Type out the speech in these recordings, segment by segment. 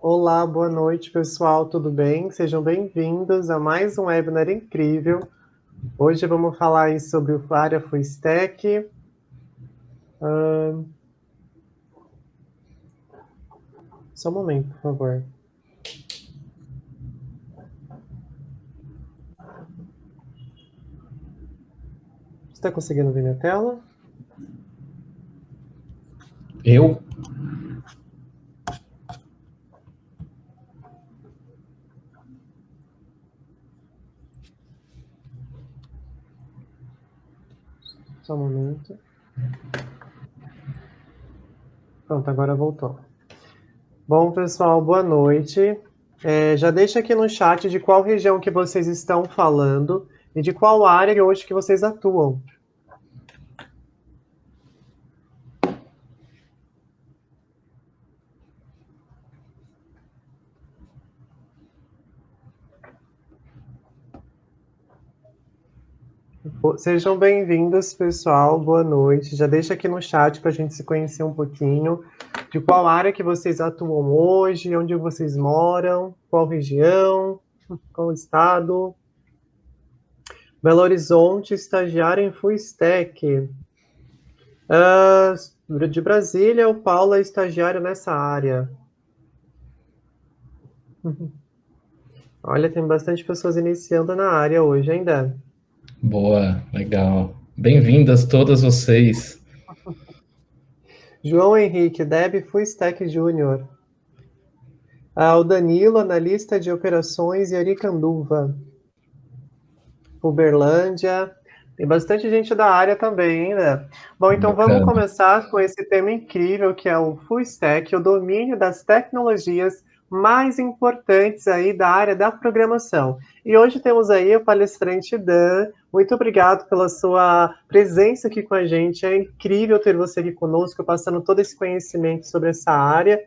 Olá, boa noite, pessoal, tudo bem? Sejam bem-vindos a mais um webinar incrível. Hoje vamos falar aí sobre o área Full Stack. Só um momento, por favor. Você está conseguindo ver minha tela? Eu? Só um momento. Pronto, agora voltou. Bom, pessoal, boa noite. Já deixa aqui no chat de qual região que vocês estão falando e de qual área hoje que vocês atuam. Sejam bem-vindos, pessoal. Boa noite. Já deixa aqui no chat para a gente se conhecer um pouquinho de qual área que vocês atuam hoje, onde vocês moram, qual região, qual estado. Belo Horizonte, estagiário em Full Stack. De Brasília, o Paulo é estagiário nessa área. Olha, tem bastante pessoas iniciando na área hoje ainda. Boa, legal. Bem-vindas todas vocês. João Henrique, Deb Full Stack Júnior. O Danilo, analista de operações em Aricanduva. Uberlândia. Tem bastante gente da área também, né? Bom, então vamos Bacana. começar com esse tema incrível que é o Full Stack, o domínio das tecnologias mais importantes aí da área da programação. E hoje temos aí o palestrante Dan. Muito obrigado pela sua presença aqui com a gente. É incrível ter você aqui conosco, passando todo esse conhecimento sobre essa área.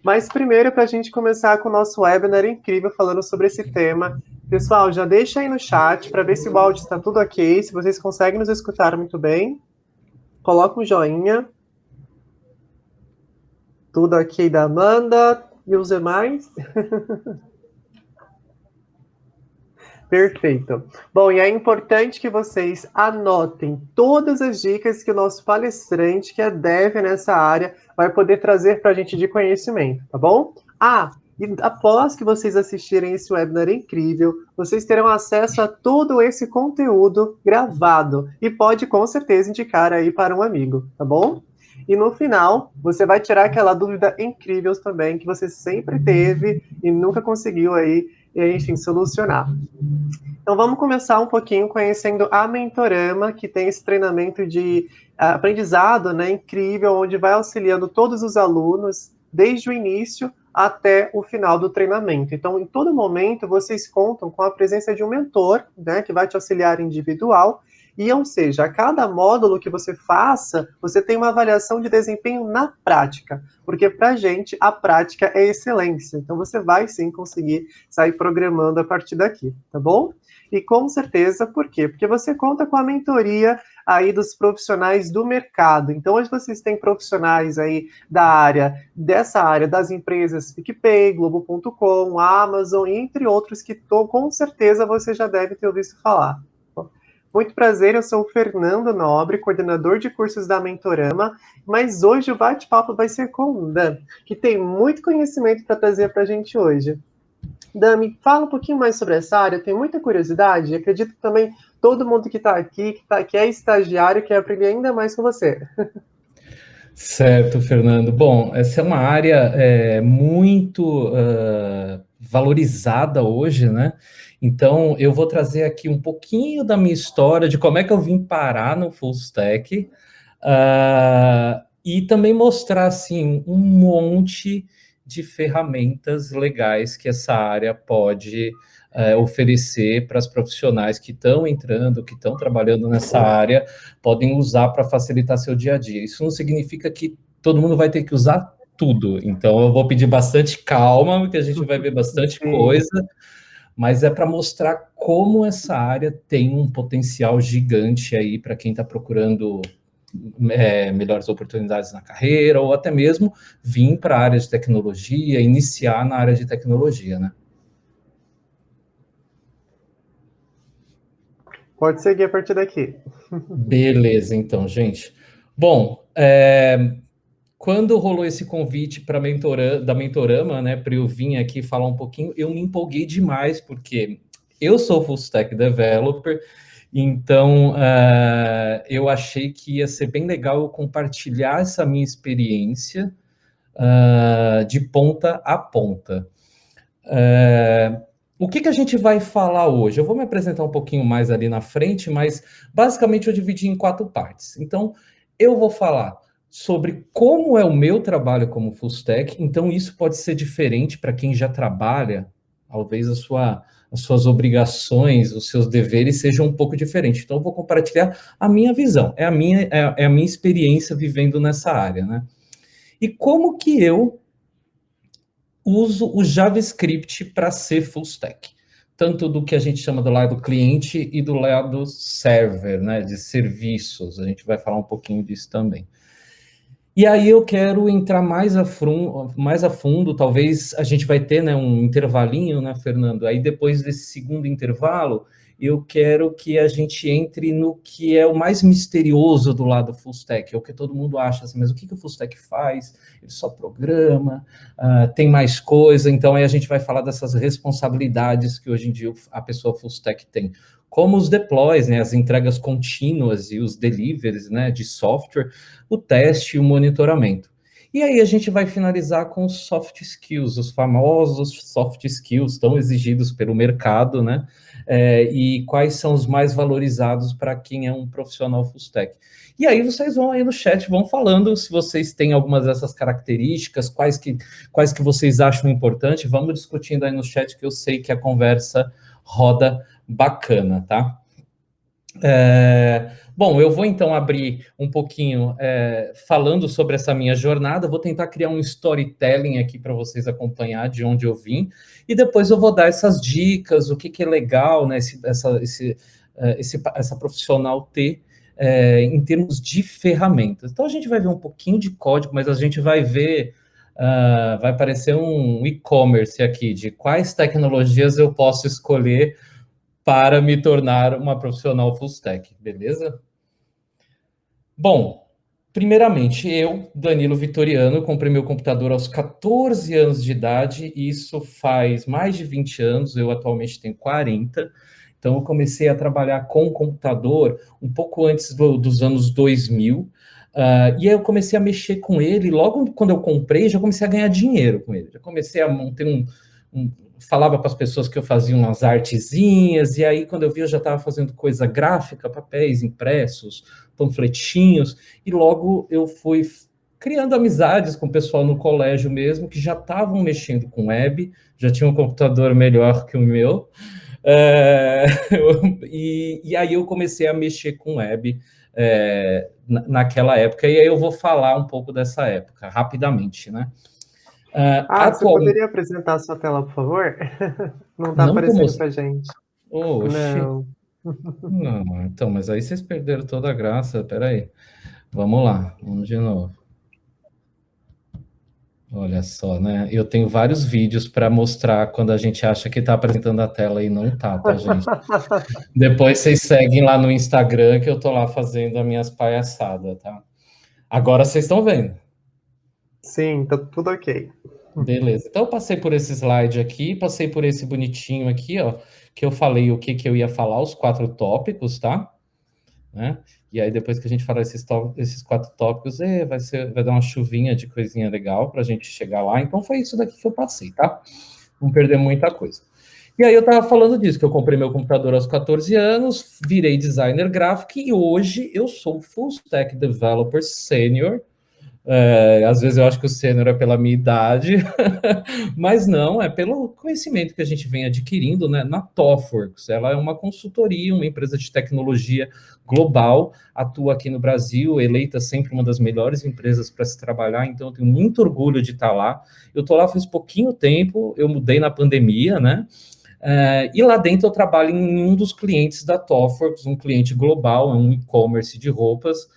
Mas primeiro, para a gente começar com o nosso webinar incrível falando sobre esse tema, pessoal, já deixa aí no chat para ver se o áudio está tudo ok, se vocês conseguem nos escutar muito bem. Coloca um joinha. Tudo ok da Amanda e os demais. Perfeito. Bom, e é importante que vocês anotem todas as dicas que o nosso palestrante, que é dev nessa área, vai poder trazer para a gente de conhecimento, tá bom? E após que vocês assistirem esse webinar incrível, vocês terão acesso a todo esse conteúdo gravado e pode com certeza indicar aí para um amigo, tá bom? E no final, você vai tirar aquela dúvida incrível também que você sempre teve e nunca conseguiu aí, enfim, solucionar. Então vamos começar um pouquinho conhecendo a Mentorama, que tem esse treinamento de aprendizado, né, incrível, onde vai auxiliando todos os alunos, desde o início até o final do treinamento. Então, em todo momento, vocês contam com a presença de um mentor, né, que vai te auxiliar individual, e, ou seja, a cada módulo que você faça, você tem uma avaliação de desempenho na prática, porque para a gente a prática é excelência. Então, você vai sim conseguir sair programando a partir daqui, tá bom? E com certeza, por quê? Porque você conta com a mentoria aí dos profissionais do mercado. Então, hoje vocês têm profissionais aí dessa área das empresas PicPay, Globo.com, Amazon, entre outros que com certeza você já deve ter ouvido falar. Muito prazer, eu sou o Fernando Nobre, coordenador de cursos da Mentorama, mas hoje o bate-papo vai ser com o Dan, que tem muito conhecimento para trazer para a gente hoje. Dami, fala um pouquinho mais sobre essa área, tem muita curiosidade, acredito que também todo mundo que está aqui, que é estagiário, quer aprender ainda mais com você. Certo, Fernando. Bom, essa é uma área muito valorizada hoje, né? Então, eu vou trazer aqui um pouquinho da minha história, de como é que eu vim parar no Full Stack, e também mostrar, assim, um monte de ferramentas legais que essa área pode oferecer para os profissionais que estão entrando, que estão trabalhando nessa área, podem usar para facilitar seu dia a dia. Isso não significa que todo mundo vai ter que usar tudo. Então, eu vou pedir bastante calma, porque a gente vai ver bastante coisa, mas é para mostrar como essa área tem um potencial gigante aí para quem está procurando melhores oportunidades na carreira, ou até mesmo vir para a área de tecnologia, iniciar na área de tecnologia, né? Pode seguir a partir daqui. Beleza, então, gente. Bom, quando rolou esse convite da Mentorama, né, para eu vir aqui falar um pouquinho, eu me empolguei demais, porque eu sou full stack developer, então eu achei que ia ser bem legal eu compartilhar essa minha experiência de ponta a ponta. O que a gente vai falar hoje? Eu vou me apresentar um pouquinho mais ali na frente, mas basicamente eu dividi em 4 partes. Então, eu vou falar sobre como é o meu trabalho como full stack, então isso pode ser diferente para quem já trabalha, talvez as suas obrigações, os seus deveres sejam um pouco diferentes. Então, eu vou compartilhar a minha visão, é a minha experiência vivendo nessa área, né? E como que eu uso o JavaScript para ser full stack, tanto do que a gente chama do lado cliente e do lado server, né, de serviços. A gente vai falar um pouquinho disso também. E aí eu quero entrar mais a fundo, talvez a gente vai ter, né, um intervalinho, né, Fernando? Aí depois desse segundo intervalo, eu quero que a gente entre no que é o mais misterioso do lado full stack, é o que todo mundo acha, assim, mas o que o full stack faz? Ele só programa, tem mais coisa, então aí a gente vai falar dessas responsabilidades que hoje em dia a pessoa full stack tem, como os deploys, né, as entregas contínuas e os deliveries, né, de software, o teste e o monitoramento. E aí a gente vai finalizar com os soft skills, os famosos soft skills tão exigidos pelo mercado, né, e quais são os mais valorizados para quem é um profissional full stack. E aí vocês vão aí no chat, vão falando se vocês têm algumas dessas características, quais que vocês acham importante, vamos discutindo aí no chat, que eu sei que a conversa roda bacana, tá? Bom, eu vou então abrir um pouquinho falando sobre essa minha jornada, vou tentar criar um storytelling aqui para vocês acompanhar de onde eu vim, e depois eu vou dar essas dicas, o que é legal, né, essa profissional ter em termos de ferramentas. Então a gente vai ver um pouquinho de código, mas a gente vai ver, vai aparecer um e-commerce aqui, de quais tecnologias eu posso escolher para me tornar uma profissional full stack, beleza? Bom, primeiramente, eu, Danilo Vitoriano, comprei meu computador aos 14 anos de idade, e isso faz mais de 20 anos, eu atualmente tenho 40, então eu comecei a trabalhar com computador um pouco antes dos anos 2000, e aí eu comecei a mexer com ele, logo quando eu comprei, já comecei a ganhar dinheiro com ele, já comecei a ter falava para as pessoas que eu fazia umas artezinhas, e aí quando eu vi eu já estava fazendo coisa gráfica, papéis impressos, panfletinhos, e logo eu fui criando amizades com o pessoal no colégio mesmo, que já estavam mexendo com web, já tinha um computador melhor que o meu, e aí eu comecei a mexer com web naquela época, e aí eu vou falar um pouco dessa época, rapidamente, né? Você poderia apresentar a sua tela, por favor? Não está aparecendo pra gente. Oxe. Não. Não, então, mas aí vocês perderam toda a graça, peraí. Vamos lá, vamos de novo. Olha só, né? Eu tenho vários vídeos para mostrar quando a gente acha que está apresentando a tela e não tá, gente? Depois vocês seguem lá no Instagram, que eu tô lá fazendo as minhas palhaçadas, tá? Agora vocês estão vendo. Sim, tá tudo ok. Beleza. Então, eu passei por esse slide aqui, passei por esse bonitinho aqui, ó, que eu falei o que eu ia falar, os 4 tópicos, tá? Né? E aí, depois que a gente falar esses 4 tópicos, vai dar uma chuvinha de coisinha legal para a gente chegar lá. Então, foi isso daqui que eu passei, tá? Não perder muita coisa. E aí, eu estava falando disso, que eu comprei meu computador aos 14 anos, virei designer gráfico, e hoje eu sou full stack developer sênior. Às vezes eu acho que o sênior é pela minha idade, mas não, é pelo conhecimento que a gente vem adquirindo, né, na TOFWorks. Ela é uma consultoria, uma empresa de tecnologia global, atua aqui no Brasil, eleita sempre uma das melhores empresas para se trabalhar, então eu tenho muito orgulho de estar lá. Eu estou lá faz pouquinho tempo, eu mudei na pandemia, né, e lá dentro eu trabalho em um dos clientes da TOFWorks, um cliente global, é um e-commerce de roupas,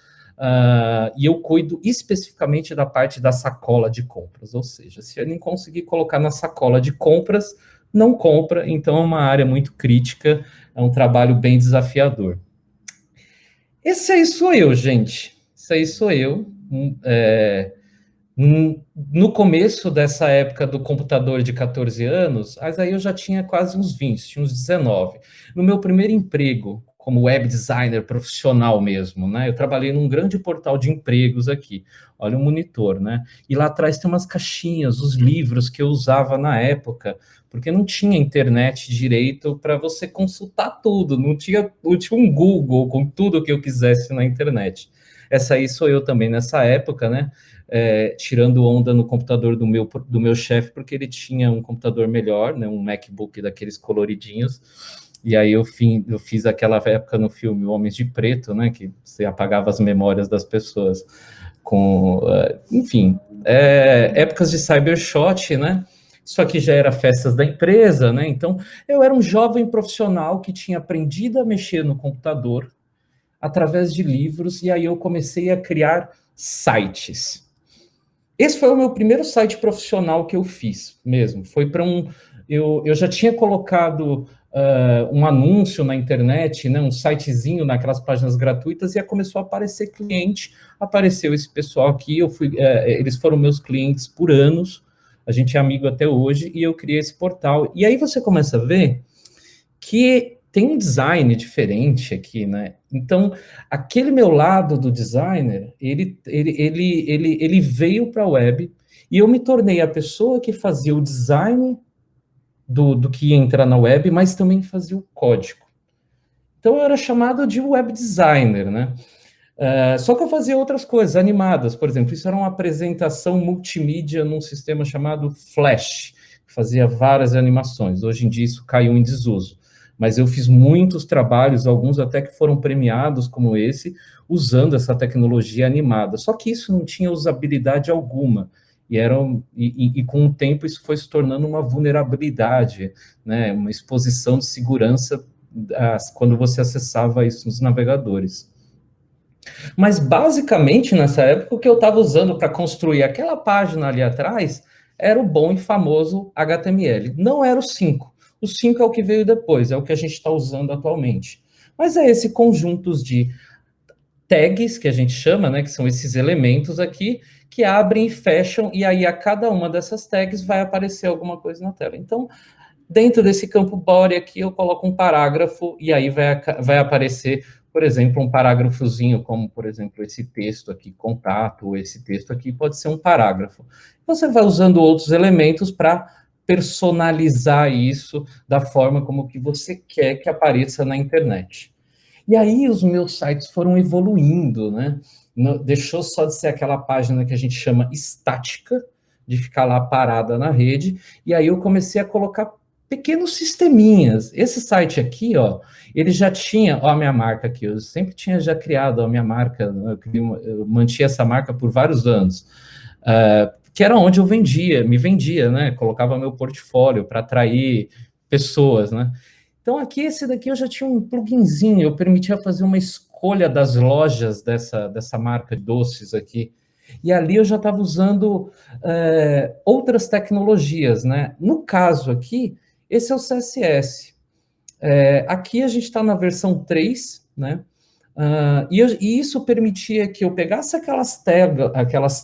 e eu cuido especificamente da parte da sacola de compras, ou seja, se eu nem conseguir colocar na sacola de compras, não compra, então é uma área muito crítica, é um trabalho bem desafiador. Esse aí sou eu, gente. Esse aí sou eu. No começo dessa época do computador de 14 anos, mas aí eu já tinha quase uns 20, tinha uns 19. No meu primeiro emprego, como web designer profissional mesmo, né? Eu trabalhei num grande portal de empregos aqui. Olha o monitor, né? E lá atrás tem umas caixinhas, os livros que eu usava na época, porque não tinha internet direito para você consultar tudo, não tinha um Google com tudo que eu quisesse na internet. Essa aí sou eu também nessa época, né? Tirando onda no computador do meu chefe, porque ele tinha um computador melhor, né, um MacBook daqueles coloridinhos, e aí eu fiz aquela época no filme Homens de Preto, né, que você apagava as memórias das pessoas, enfim, épocas de cybershot, né, isso aqui já era festas da empresa, né, então eu era um jovem profissional que tinha aprendido a mexer no computador através de livros, e aí eu comecei a criar sites. Esse foi o meu primeiro site profissional que eu fiz mesmo. Foi para eu já tinha colocado um anúncio na internet, né, um sitezinho naquelas páginas gratuitas, e começou a aparecer cliente. Apareceu esse pessoal aqui, eles foram meus clientes por anos, a gente é amigo até hoje, e eu criei esse portal. E aí você começa a ver que tem um design diferente aqui, né? Então, aquele meu lado do designer, ele veio para a web, e eu me tornei a pessoa que fazia o design do que ia entrar na web, mas também fazia o código. Então, eu era chamado de web designer, né? Só que eu fazia outras coisas, animadas, por exemplo, isso era uma apresentação multimídia num sistema chamado Flash, que fazia várias animações. Hoje em dia isso caiu em desuso, mas eu fiz muitos trabalhos, alguns até que foram premiados como esse, usando essa tecnologia animada. Só que isso não tinha usabilidade alguma, e com o tempo isso foi se tornando uma vulnerabilidade, né, uma exposição de segurança quando você acessava isso nos navegadores. Mas, basicamente, nessa época, o que eu estava usando para construir aquela página ali atrás era o bom e famoso HTML. Não era o 5. O 5 é o que veio depois, é o que a gente está usando atualmente. Mas é esse conjunto de tags, que a gente chama, né, que são esses elementos aqui, que abrem e fecham, e aí a cada uma dessas tags vai aparecer alguma coisa na tela. Então, dentro desse campo body aqui, eu coloco um parágrafo, e aí vai aparecer, por exemplo, um parágrafozinho, como, por exemplo, esse texto aqui, contato, ou esse texto aqui, pode ser um parágrafo. Você vai usando outros elementos para personalizar isso da forma como que você quer que apareça na internet. E aí os meus sites foram evoluindo, né? Deixou só de ser aquela página que a gente chama estática, de ficar lá parada na rede, e aí eu comecei a colocar pequenos sisteminhas. Esse site aqui, ó, ele já tinha, ó, a minha marca aqui, eu sempre tinha já criado a minha marca, eu mantinha essa marca por vários anos, que era onde eu me vendia, né? Colocava meu portfólio para atrair pessoas, né? Então aqui, esse daqui eu já tinha um pluginzinho, eu permitia fazer uma escolha das lojas dessa marca de doces aqui, e ali eu já estava usando outras tecnologias, né? No caso aqui, esse é o CSS. Aqui a gente está na versão 3, né? E isso permitia que eu pegasse aquelas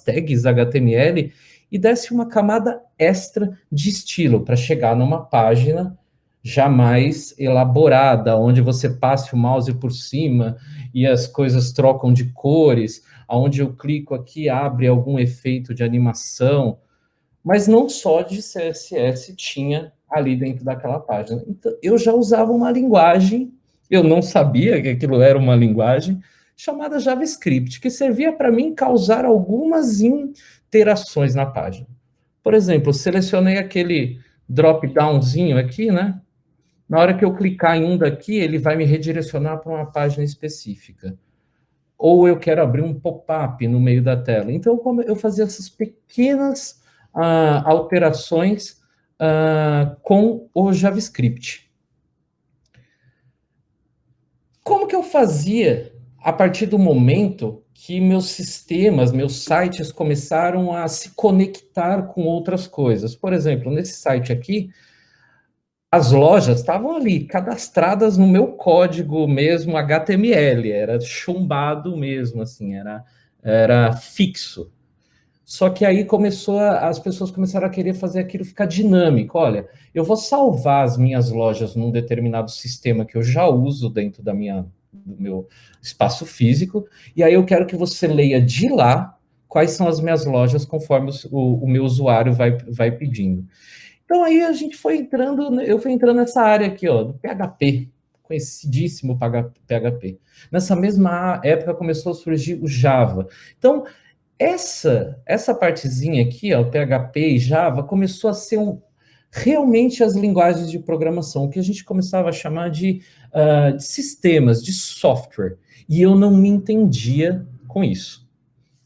tags HTML e desse uma camada extra de estilo para chegar numa página já mais elaborada, onde você passe o mouse por cima e as coisas trocam de cores, onde eu clico aqui abre algum efeito de animação, mas não só de CSS tinha ali dentro daquela página. Então, eu já usava uma linguagem, eu não sabia que aquilo era uma linguagem, chamada JavaScript, que servia para mim causar algumas interações na página. Por exemplo, eu selecionei aquele drop-downzinho aqui, né? Na hora que eu clicar em um daqui, ele vai me redirecionar para uma página específica. Ou eu quero abrir um pop-up no meio da tela. Então, eu fazia essas pequenas alterações com o JavaScript. Como que eu fazia a partir do momento que meus sistemas, meus sites começaram a se conectar com outras coisas. Por exemplo, nesse site aqui, as lojas estavam ali, cadastradas no meu código mesmo, HTML, era chumbado mesmo, assim, era fixo. Só que aí as pessoas começaram a querer fazer aquilo ficar dinâmico. Olha, eu vou salvar as minhas lojas num determinado sistema que eu já uso dentro do meu espaço físico, e aí eu quero que você leia de lá quais são as minhas lojas conforme o meu usuário vai pedindo. Então aí a gente foi entrando, eu fui entrando nessa área aqui, ó, do PHP, conhecidíssimo PHP. Nessa mesma época começou a surgir o Java. Então, essa partezinha aqui, ó, o PHP e Java, começou a ser realmente as linguagens de programação, o que a gente começava a chamar de sistemas, de software. E eu não me entendia com isso.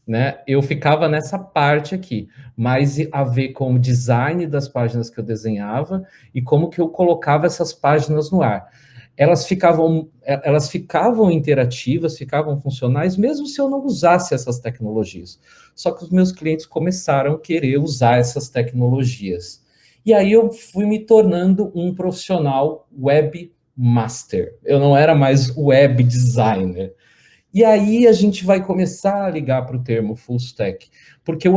Né? Eu ficava nessa parte aqui, mais a ver com o design das páginas que eu desenhava e como que eu colocava essas páginas no ar. Elas ficavam interativas, ficavam funcionais, mesmo se eu não usasse essas tecnologias. Só que os meus clientes começaram a querer usar essas tecnologias. E aí eu fui me tornando um profissional webmaster. Eu não era mais web designer. E aí a gente vai começar a ligar para o termo full stack, porque o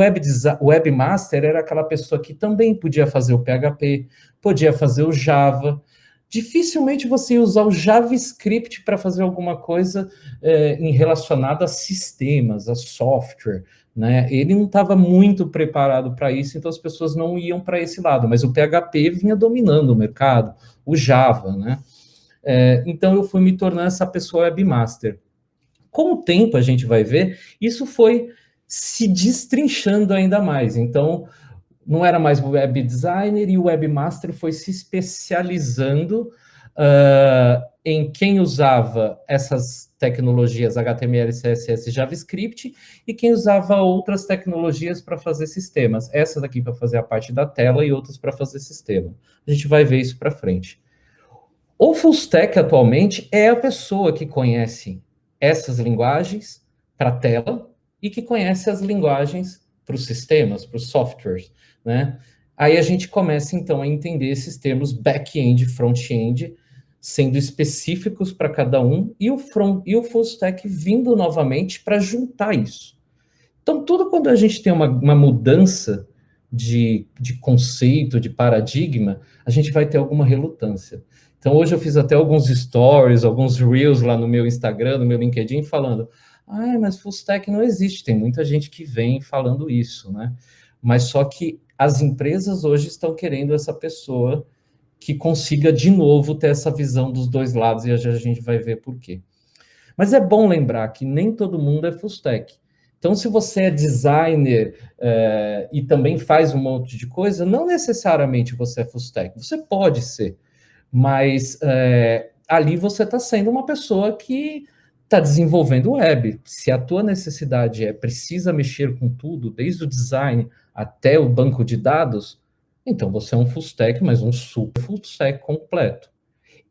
webmaster era aquela pessoa que também podia fazer o PHP, podia fazer o Java. Dificilmente você ia usar o JavaScript para fazer alguma coisa relacionada a sistemas, a software, né? Ele não estava muito preparado para isso, então as pessoas não iam para esse lado, mas o PHP vinha dominando o mercado, o Java, né? Então eu fui me tornando essa pessoa webmaster. Com o tempo, a gente vai ver, isso foi se destrinchando ainda mais. Então, não era mais o web designer e o webmaster foi se especializando em quem usava essas tecnologias HTML, CSS e JavaScript e quem usava outras tecnologias para fazer sistemas. Essas aqui para fazer a parte da tela e outras para fazer sistema. A gente vai ver isso para frente. O full stack atualmente é a pessoa que conhece essas linguagens para a tela e que conhece as linguagens para os sistemas, para os softwares, né? Aí a gente começa, então, a entender esses termos back-end e front-end, sendo específicos para cada um, e o full stack vindo novamente para juntar isso. Então, tudo quando a gente tem uma mudança de conceito, de paradigma, a gente vai ter alguma relutância. Então, hoje eu fiz até alguns stories, alguns reels lá no meu Instagram, no meu LinkedIn, falando, mas full stack não existe. Tem muita gente que vem falando isso, né? Mas só que as empresas hoje estão querendo essa pessoa que consiga, de novo, ter essa visão dos dois lados, e a gente vai ver por quê. Mas é bom lembrar que nem todo mundo é full stack. Então, se você é designer e também faz um monte de coisa, não necessariamente você é full stack. Você pode ser, mas ali você está sendo uma pessoa que está desenvolvendo web. Se a tua necessidade precisa mexer com tudo, desde o design até o banco de dados, então você é um full stack, mas um super full stack completo.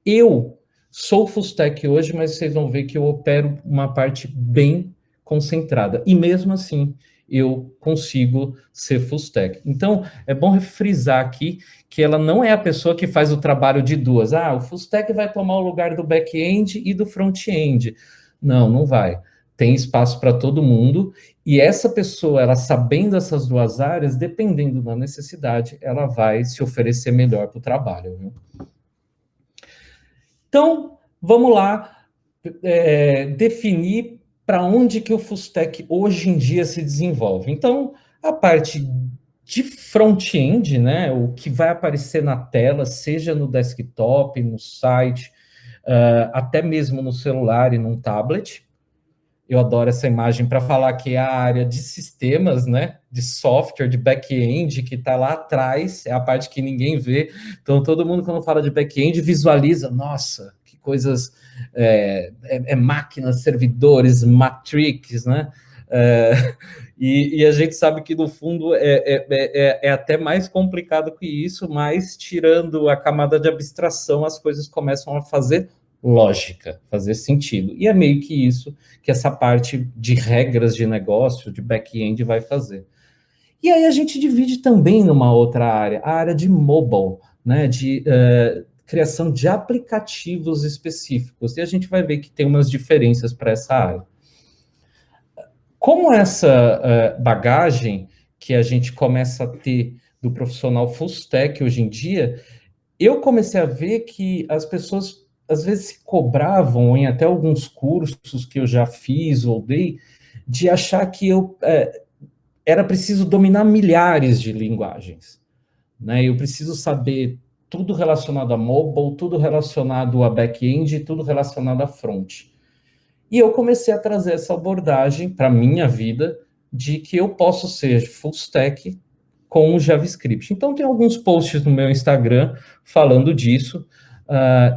Eu sou full stack hoje, mas vocês vão ver que eu opero uma parte bem concentrada. E mesmo assim, eu consigo ser full stack. Então, é bom frisar aqui que ela não é a pessoa que faz o trabalho de duas. O full stack vai tomar o lugar do back-end e do front-end. Não, não vai. Tem espaço para todo mundo. E essa pessoa, ela sabendo essas duas áreas, dependendo da necessidade, ela vai se oferecer melhor para o trabalho, viu? Então, vamos lá definir para onde que o full stack hoje em dia se desenvolve. Então, a parte de front-end, né, o que vai aparecer na tela, seja no desktop, no site, até mesmo no celular e num tablet. Eu adoro essa imagem para falar que é a área de sistemas, né, de software, de back-end, que está lá atrás, é a parte que ninguém vê. Então, todo mundo, quando fala de back-end, visualiza, nossa, que coisas, máquinas, servidores, matrix, né? E a gente sabe que, no fundo, é até mais complicado que isso, mas, tirando a camada de abstração, as coisas começam a fazer lógica, fazer sentido. E é meio que isso que essa parte de regras de negócio, de back-end, vai fazer. E aí a gente divide também numa outra área, a área de mobile, né, de criação de aplicativos específicos. E a gente vai ver que tem umas diferenças para essa área. Como essa bagagem que a gente começa a ter do profissional full stack hoje em dia, eu comecei a ver que as pessoas às vezes se cobravam em até alguns cursos que eu já fiz ou dei, de achar que eu era preciso dominar milhares de linguagens, né? Eu preciso saber tudo relacionado a mobile, tudo relacionado a back-end, tudo relacionado a front. E eu comecei a trazer essa abordagem para a minha vida de que eu posso ser full stack com o JavaScript. Então, tem alguns posts no meu Instagram falando disso.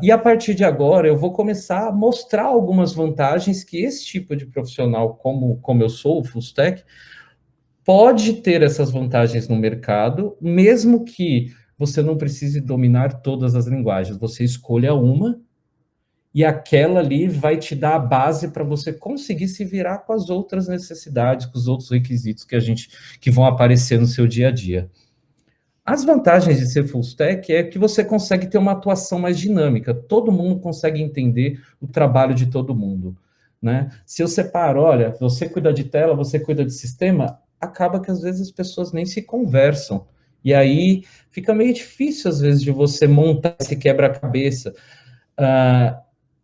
E a partir de agora, eu vou começar a mostrar algumas vantagens que esse tipo de profissional, como eu sou, o full stack, pode ter essas vantagens no mercado, mesmo que você não precise dominar todas as linguagens. Você escolha uma e aquela ali vai te dar a base para você conseguir se virar com as outras necessidades, com os outros requisitos que vão aparecer no seu dia a dia. As vantagens de ser full stack é que você consegue ter uma atuação mais dinâmica. Todo mundo consegue entender o trabalho de todo mundo, né? Se eu separo, olha, você cuida de tela, você cuida de sistema, acaba que às vezes as pessoas nem se conversam. E aí fica meio difícil, às vezes, de você montar esse quebra-cabeça.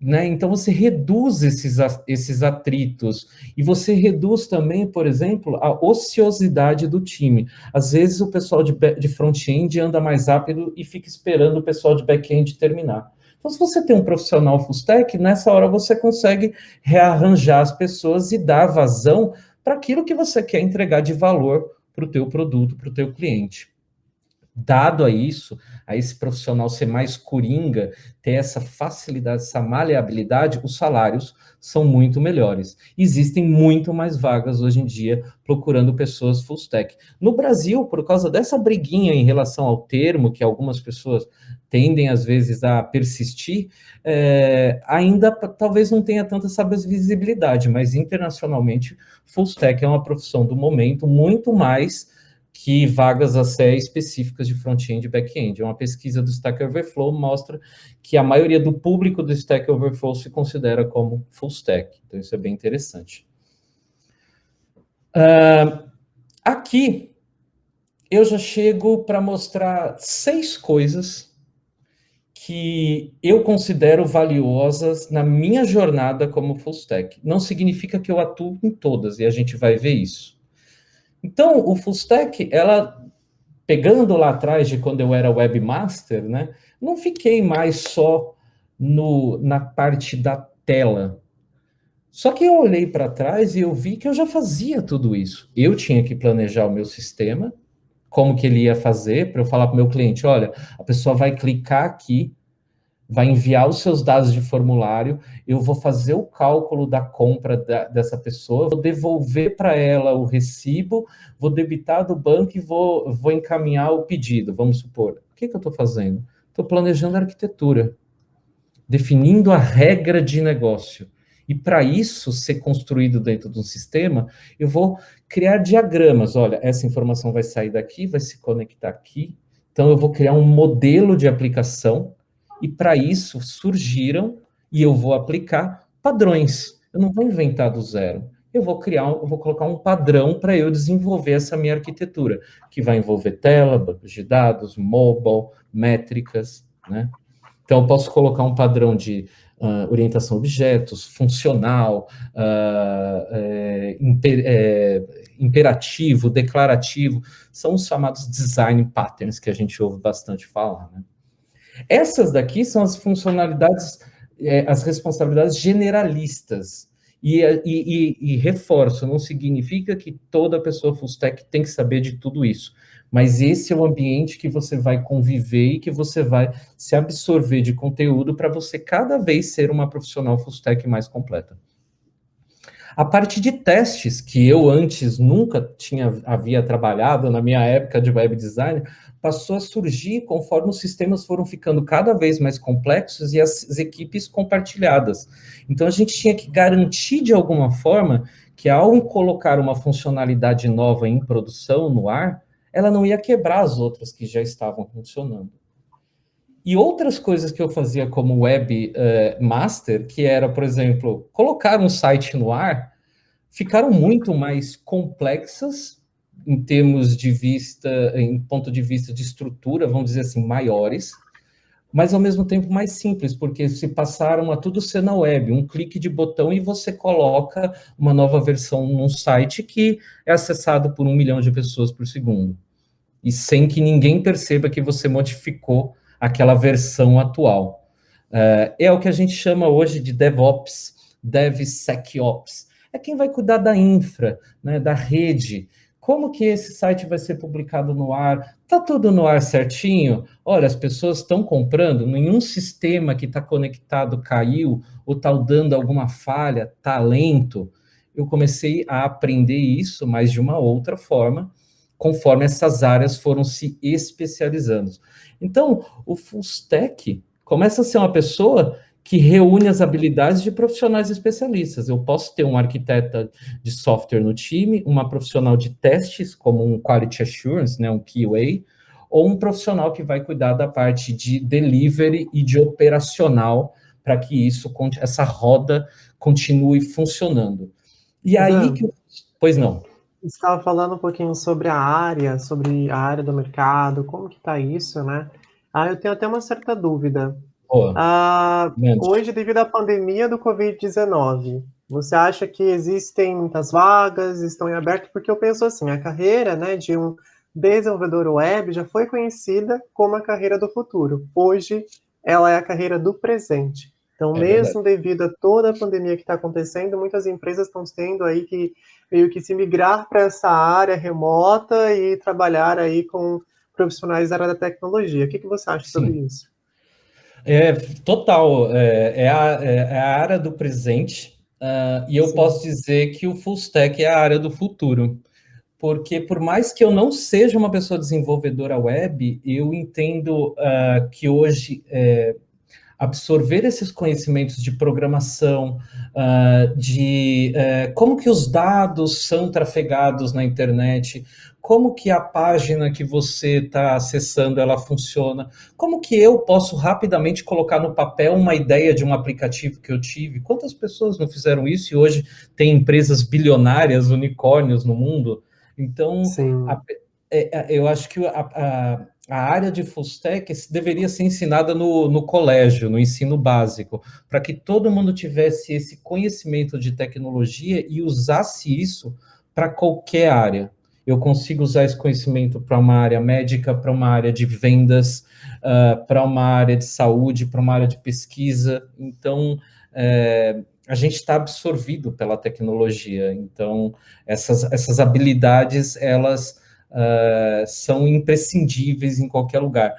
Né? Então, você reduz esses atritos e você reduz também, por exemplo, a ociosidade do time. Às vezes, o pessoal de front-end anda mais rápido e fica esperando o pessoal de back-end terminar. Então, se você tem um profissional full stack, nessa hora você consegue rearranjar as pessoas e dar vazão para aquilo que você quer entregar de valor para o teu produto, para o teu cliente. Dado a esse profissional ser mais coringa, ter essa facilidade, essa maleabilidade, os salários são muito melhores. Existem muito mais vagas hoje em dia procurando pessoas full stack. No Brasil, por causa dessa briguinha em relação ao termo, que algumas pessoas tendem, às vezes, a persistir, ainda talvez não tenha tanta essa visibilidade, mas internacionalmente, full stack é uma profissão do momento muito mais que vagas até específicas de front-end e back-end. Uma pesquisa do Stack Overflow mostra que a maioria do público do Stack Overflow se considera como full stack. Então, isso é bem interessante. Aqui, eu já chego para mostrar 6 coisas que eu considero valiosas na minha jornada como full stack. Não significa que eu atuo em todas, e a gente vai ver isso. Então, o full stack, pegando lá atrás de quando eu era webmaster, né, não fiquei mais só na parte da tela. Só que eu olhei para trás e eu vi que eu já fazia tudo isso. Eu tinha que planejar o meu sistema, como que ele ia fazer, para eu falar para o meu cliente, olha, a pessoa vai clicar aqui, vai enviar os seus dados de formulário, eu vou fazer o cálculo da compra dessa pessoa, vou devolver para ela o recibo, vou debitar do banco e vou encaminhar o pedido, vamos supor. O que eu estou fazendo? Estou planejando a arquitetura, definindo a regra de negócio. E para isso ser construído dentro de um sistema, eu vou criar diagramas. Olha, essa informação vai sair daqui, vai se conectar aqui. Então, eu vou criar um modelo de aplicação e para isso surgiram e eu vou aplicar padrões. Eu não vou inventar do zero. Eu vou colocar um padrão para eu desenvolver essa minha arquitetura, que vai envolver tela, bancos de dados, mobile, métricas, né? Então, eu posso colocar um padrão de orientação a objetos, funcional, imperativo, declarativo, são os chamados design patterns que a gente ouve bastante falar, né? Essas daqui são as funcionalidades, as responsabilidades generalistas. E reforço, não significa que toda pessoa full stack tem que saber de tudo isso. Mas esse é o ambiente que você vai conviver e que você vai se absorver de conteúdo para você cada vez ser uma profissional full stack mais completa. A parte de testes, que eu antes nunca havia trabalhado na minha época de web design, passou a surgir conforme os sistemas foram ficando cada vez mais complexos e as equipes compartilhadas. Então, a gente tinha que garantir, de alguma forma, que ao colocar uma funcionalidade nova em produção, no ar, ela não ia quebrar as outras que já estavam funcionando. E outras coisas que eu fazia como web master, que era, por exemplo, colocar um site no ar, ficaram muito mais complexas em termos de vista, em ponto de vista de estrutura, vamos dizer assim, maiores, mas ao mesmo tempo mais simples, porque se passaram a tudo ser na web, um clique de botão e você coloca uma nova versão num site que é acessado por 1 milhão de pessoas por segundo, e sem que ninguém perceba que você modificou aquela versão atual. É o que a gente chama hoje de DevOps, DevSecOps. É quem vai cuidar da infra, né, da rede. Como que esse site vai ser publicado no ar? Está tudo no ar certinho? Olha, as pessoas estão comprando, nenhum sistema que está conectado caiu, ou está dando alguma falha, está lento. Eu comecei a aprender isso, mas de uma outra forma, conforme essas áreas foram se especializando. Então, o full stack começa a ser uma pessoa que reúne as habilidades de profissionais especialistas. Eu posso ter um arquiteta de software no time, uma profissional de testes, como um Quality Assurance, né, um QA, ou um profissional que vai cuidar da parte de delivery e de operacional, para que essa roda continue funcionando. E aí que... Pois não. Você estava falando um pouquinho sobre a área do mercado, como que está isso, né? Eu tenho até uma certa dúvida. Hoje, devido à pandemia do Covid-19, você acha que existem muitas vagas, estão em aberto? Porque eu penso assim, a carreira, né, de um desenvolvedor web já foi conhecida como a carreira do futuro. Hoje, ela é a carreira do presente. Então, mesmo devido a toda a pandemia que está acontecendo, muitas empresas estão tendo aí que meio que se migrar para essa área remota e trabalhar aí com profissionais da área da tecnologia. O que você acha sobre isso? Total, é a área do presente, e eu posso dizer que o full stack é a área do futuro, porque por mais que eu não seja uma pessoa desenvolvedora web, eu entendo que hoje absorver esses conhecimentos de programação, como que os dados são trafegados na internet, como que a página que você está acessando, ela funciona, como que eu posso rapidamente colocar no papel uma ideia de um aplicativo que eu tive. Quantas pessoas não fizeram isso e hoje tem empresas bilionárias, unicórnios no mundo? Então, eu acho que a área de full stack deveria ser ensinada no colégio, no ensino básico, para que todo mundo tivesse esse conhecimento de tecnologia e usasse isso para qualquer área. Eu consigo usar esse conhecimento para uma área médica, para uma área de vendas, para uma área de saúde, para uma área de pesquisa. Então, a gente está absorvido pela tecnologia. Então, essas habilidades, elas são imprescindíveis em qualquer lugar.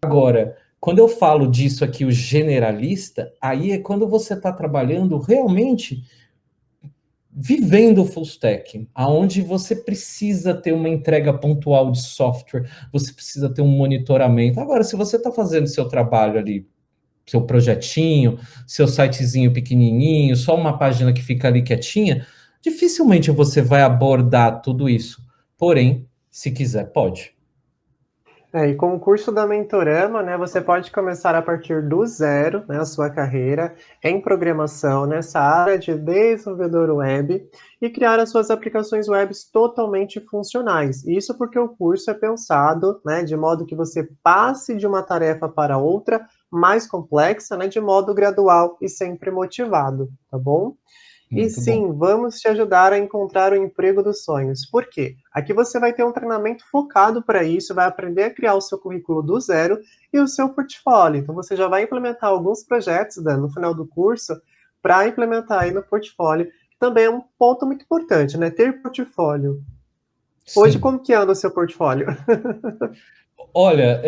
Agora, quando eu falo disso aqui, o generalista, aí é quando você está trabalhando realmente vivendo o full stack, aonde você precisa ter uma entrega pontual de software, você precisa ter um monitoramento. Agora, se você está fazendo seu trabalho ali, seu projetinho, seu sitezinho pequenininho, só uma página que fica ali quietinha, dificilmente você vai abordar tudo isso. Porém, se quiser, pode. E com o curso da Mentorama, né, você pode começar a partir do zero, né, a sua carreira em programação nessa área de desenvolvedor web e criar as suas aplicações web totalmente funcionais. Isso porque o curso é pensado, né, de modo que você passe de uma tarefa para outra mais complexa, né, de modo gradual e sempre motivado, tá bom? E sim, vamos te ajudar a encontrar o emprego dos sonhos. Por quê? Aqui você vai ter um treinamento focado para isso, vai aprender a criar o seu currículo do zero e o seu portfólio. Então você já vai implementar alguns projetos no final do curso para implementar aí no portfólio. Também é um ponto muito importante, né? Ter portfólio. Hoje, como que anda o seu portfólio? Olha,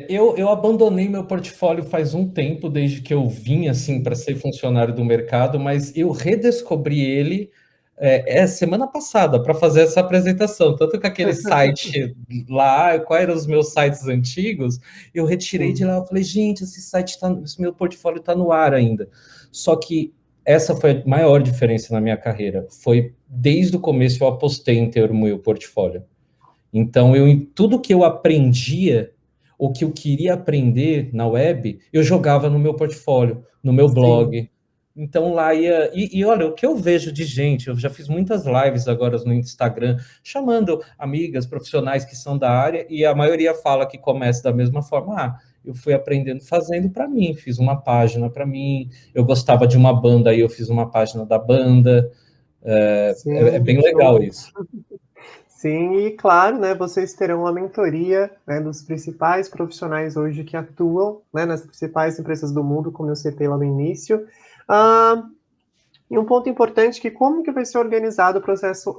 eu abandonei meu portfólio faz um tempo, desde que eu vim assim para ser funcionário do mercado, mas eu redescobri ele semana passada para fazer essa apresentação, tanto que aquele site lá, quais eram os meus sites antigos, eu retirei de lá, eu falei, gente, esse meu portfólio está no ar ainda. Só que essa foi a maior diferença na minha carreira, foi desde o começo eu apostei em ter o meu portfólio. Então, tudo que eu aprendia, o que eu queria aprender na web, eu jogava no meu portfólio, no meu blog. Sim. Então lá ia. E olha, o que eu vejo de gente, eu já fiz muitas lives agora no Instagram, chamando amigas profissionais que são da área, e a maioria fala que começa da mesma forma. Eu fui aprendendo fazendo para mim, fiz uma página para mim, eu gostava de uma banda, aí eu fiz uma página da banda. É Sim, bem legal show. isso. Sim, e claro, né, vocês terão uma mentoria, né, dos principais profissionais hoje que atuam, né, nas principais empresas do mundo, como eu citei lá no início. Ah, e um ponto importante que como que vai ser organizado o processo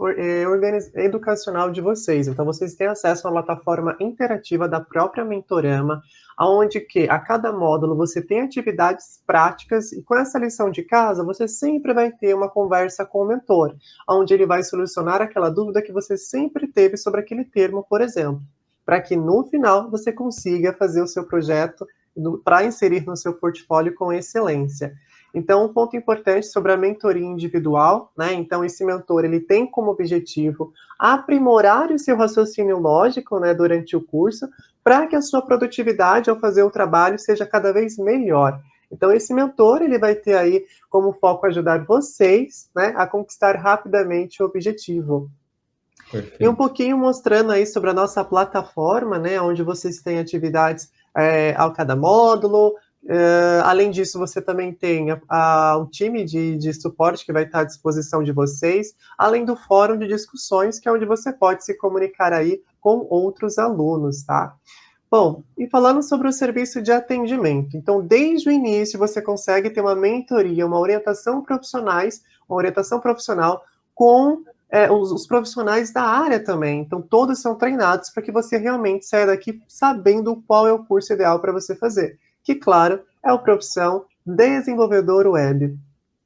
educacional de vocês. Então, vocês têm acesso a uma plataforma interativa da própria Mentorama, onde que a cada módulo você tem atividades práticas e com essa lição de casa você sempre vai ter uma conversa com o mentor, onde ele vai solucionar aquela dúvida que você sempre teve sobre aquele termo, por exemplo, para que no final você consiga fazer o seu projeto para inserir no seu portfólio com excelência. Então, um ponto importante sobre a mentoria individual, né? Então, esse mentor, ele tem como objetivo aprimorar o seu raciocínio lógico, né, durante o curso, para que a sua produtividade ao fazer o trabalho seja cada vez melhor. Então, esse mentor, ele vai ter aí como foco ajudar vocês, né, a conquistar rapidamente o objetivo. Perfeito. E um pouquinho mostrando aí sobre a nossa plataforma, né, onde vocês têm atividades ao cada módulo. Além disso, você também tem um time de suporte que vai estar à disposição de vocês, além do fórum de discussões, que é onde você pode se comunicar aí com outros alunos, tá? Bom, e falando sobre o serviço de atendimento, então, desde o início, você consegue ter uma mentoria, uma orientação profissional com os profissionais da área também. Então, todos são treinados para que você realmente saia daqui sabendo qual é o curso ideal para você fazer. Que, claro, é a profissão desenvolvedor web.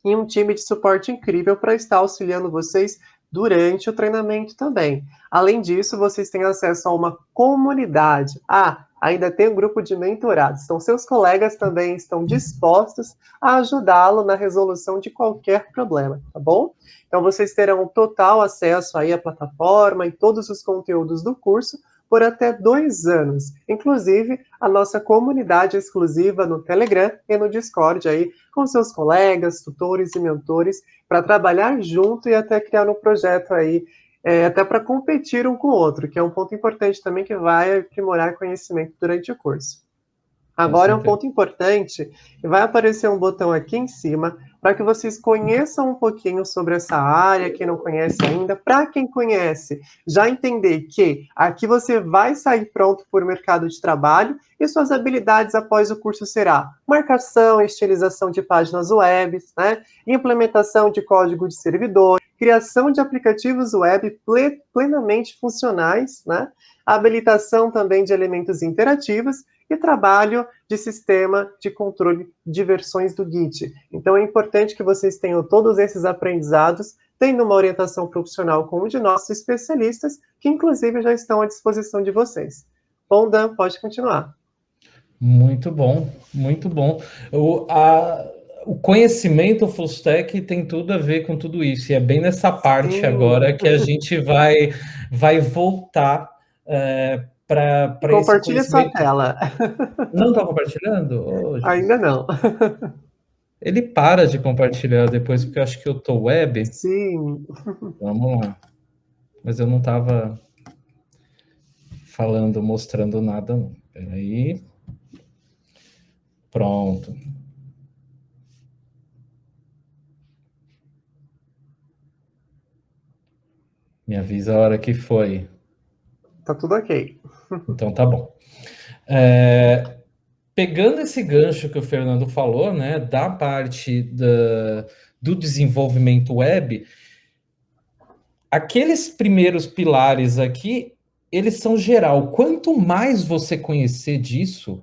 E um time de suporte incrível para estar auxiliando vocês durante o treinamento também. Além disso, vocês têm acesso a uma comunidade. Ainda tem um grupo de mentorados. Então, seus colegas também estão dispostos a ajudá-lo na resolução de qualquer problema, tá bom? Então, vocês terão total acesso aí à plataforma e todos os conteúdos do curso por até 2 anos. Inclusive, a nossa comunidade exclusiva no Telegram e no Discord aí, com seus colegas, tutores e mentores, para trabalhar junto e até criar um projeto aí, até para competir um com o outro, que é um ponto importante também que vai aprimorar conhecimento durante o curso. Agora é um ponto importante, e vai aparecer um botão aqui em cima para que vocês conheçam um pouquinho sobre essa área, quem não conhece ainda. Para quem conhece, já entender que aqui você vai sair pronto para o mercado de trabalho e suas habilidades após o curso será marcação e estilização de páginas web, né? Implementação de código de servidor, criação de aplicativos web plenamente funcionais, né? Habilitação também de elementos interativos e trabalho de sistema de controle de versões do Git. Então é importante que vocês tenham todos esses aprendizados, tendo uma orientação profissional com um de nossos especialistas, que inclusive já estão à disposição de vocês. Bom, Dan, pode continuar. Muito bom, muito bom. O conhecimento full stack tem tudo a ver com tudo isso, e é bem nessa parte Sim. agora que a gente vai voltar para esse Compartilha sua conhecimento. tela. Não está compartilhando? Oh, Ainda não. ele para de compartilhar depois, porque eu acho que eu tô web. Sim. Vamos lá. Mas eu não estava falando, mostrando nada, não. Peraí. Pronto. Me avisa a hora que foi. Tá tudo ok. Então tá bom. Pegando esse gancho que o Fernando falou, né, da parte do desenvolvimento web, aqueles primeiros pilares aqui, eles são geral. Quanto mais você conhecer disso,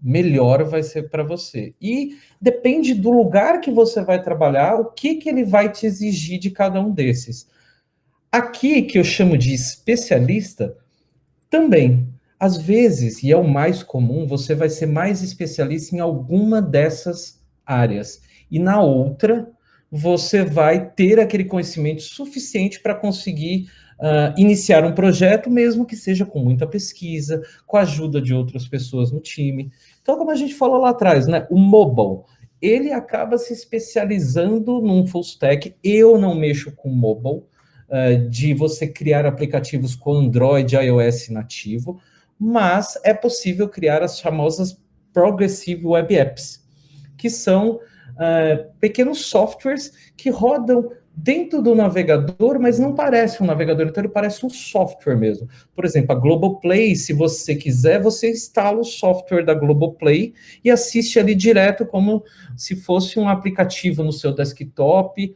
melhor vai ser para você. E depende do lugar que você vai trabalhar, o que ele vai te exigir de cada um desses. Aqui, que eu chamo de especialista, também, às vezes, e é o mais comum, você vai ser mais especialista em alguma dessas áreas. E na outra, você vai ter aquele conhecimento suficiente para conseguir iniciar um projeto, mesmo que seja com muita pesquisa, com a ajuda de outras pessoas no time. Então, como a gente falou lá atrás, né, o mobile, ele acaba se especializando num full stack. Eu não mexo com mobile, de você criar aplicativos com Android e iOS nativo, mas é possível criar as famosas Progressive Web Apps, que são pequenos softwares que rodam dentro do navegador, mas não parece um navegador, então ele parece um software mesmo. Por exemplo, a Globoplay, se você quiser, você instala o software da Globoplay e assiste ali direto como se fosse um aplicativo no seu desktop,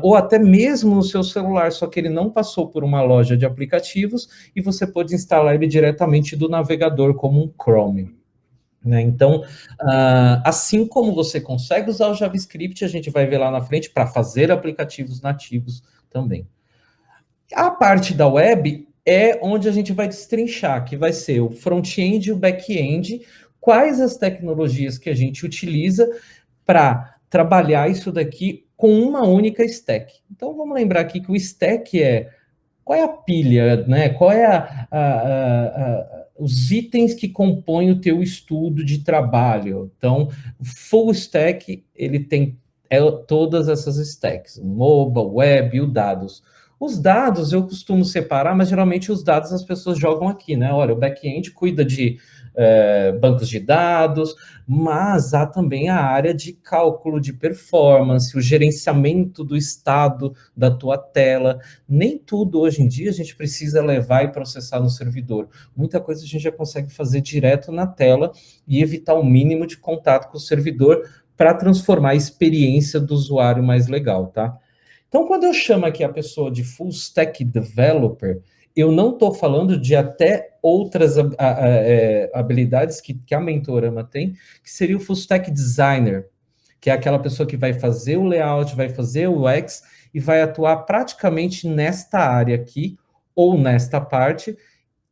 ou até mesmo no seu celular, só que ele não passou por uma loja de aplicativos e você pode instalar ele diretamente do navegador como um Chrome. Né? Então, assim como você consegue usar o JavaScript, a gente vai ver lá na frente para fazer aplicativos nativos também. A parte da web é onde a gente vai destrinchar, que vai ser o front-end e o back-end, quais as tecnologias que a gente utiliza para trabalhar isso daqui com uma única stack. Então, vamos lembrar aqui que o stack qual é a pilha, né? Qual é os itens que compõem o teu estudo de trabalho. Então, full stack, ele tem todas essas stacks, mobile, web e o dados. Os dados eu costumo separar, mas geralmente os dados as pessoas jogam aqui, né? Olha, o back-end cuida de bancos de dados, mas há também a área de cálculo de performance, o gerenciamento do estado da tua tela. Nem tudo hoje em dia a gente precisa levar e processar no servidor. Muita coisa a gente já consegue fazer direto na tela e evitar o mínimo de contato com o servidor para transformar a experiência do usuário mais legal, tá? Então, quando eu chamo aqui a pessoa de full stack developer, eu não estou falando de até outras habilidades que a Mentorama tem, que seria o full stack designer, que é aquela pessoa que vai fazer o layout, vai fazer o UX e vai atuar praticamente nesta área aqui, ou nesta parte,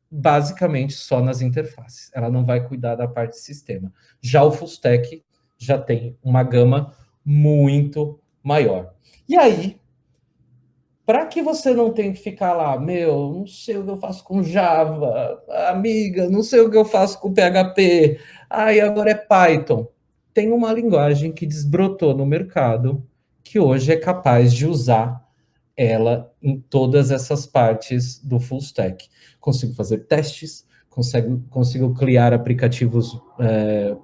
basicamente só nas interfaces. Ela não vai cuidar da parte de sistema. Já o full stack já tem uma gama muito maior. E aí, para que você não tenha que ficar lá, não sei o que eu faço com Java, amiga, não sei o que eu faço com PHP, agora é Python. Tem uma linguagem que desbrotou no mercado, que hoje é capaz de usar ela em todas essas partes do full stack. Consigo fazer testes, consigo criar aplicativos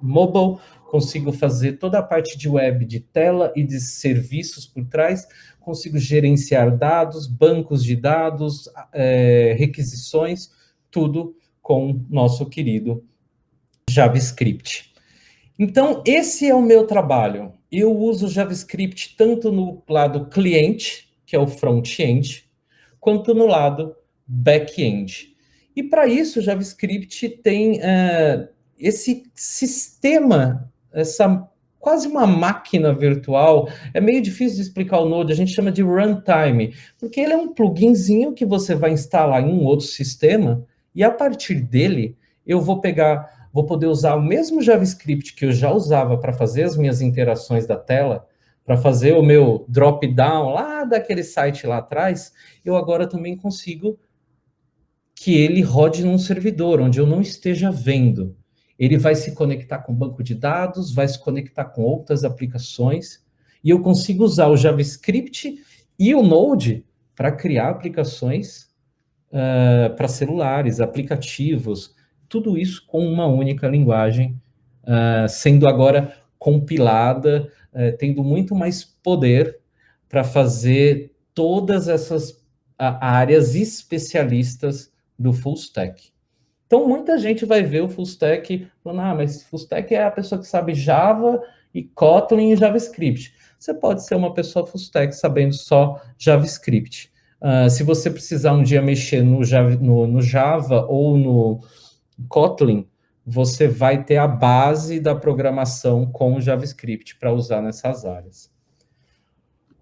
mobile, consigo fazer toda a parte de web, de tela e de serviços por trás, consigo gerenciar dados, bancos de dados, requisições, tudo com nosso querido JavaScript. Então, esse é o meu trabalho. Eu uso JavaScript tanto no lado cliente, que é o front-end, quanto no lado back-end. E para isso, o JavaScript tem esse sistema, quase uma máquina virtual. É meio difícil de explicar o Node, a gente chama de runtime, porque ele é um pluginzinho que você vai instalar em um outro sistema, e a partir dele, eu vou poder usar o mesmo JavaScript que eu já usava para fazer as minhas interações da tela, para fazer o meu drop-down lá daquele site lá atrás, eu agora também consigo que ele rode num servidor, onde eu não esteja vendo. Ele vai se conectar com o banco de dados, vai se conectar com outras aplicações, e eu consigo usar o JavaScript e o Node para criar aplicações para celulares, aplicativos, tudo isso com uma única linguagem, sendo agora compilada, tendo muito mais poder para fazer todas essas áreas especialistas do full stack. Então, muita gente vai ver o full stack falando, mas full stack é a pessoa que sabe Java e Kotlin e JavaScript. Você pode ser uma pessoa full stack sabendo só JavaScript. Se você precisar um dia mexer no Java ou no Kotlin, você vai ter a base da programação com o JavaScript para usar nessas áreas.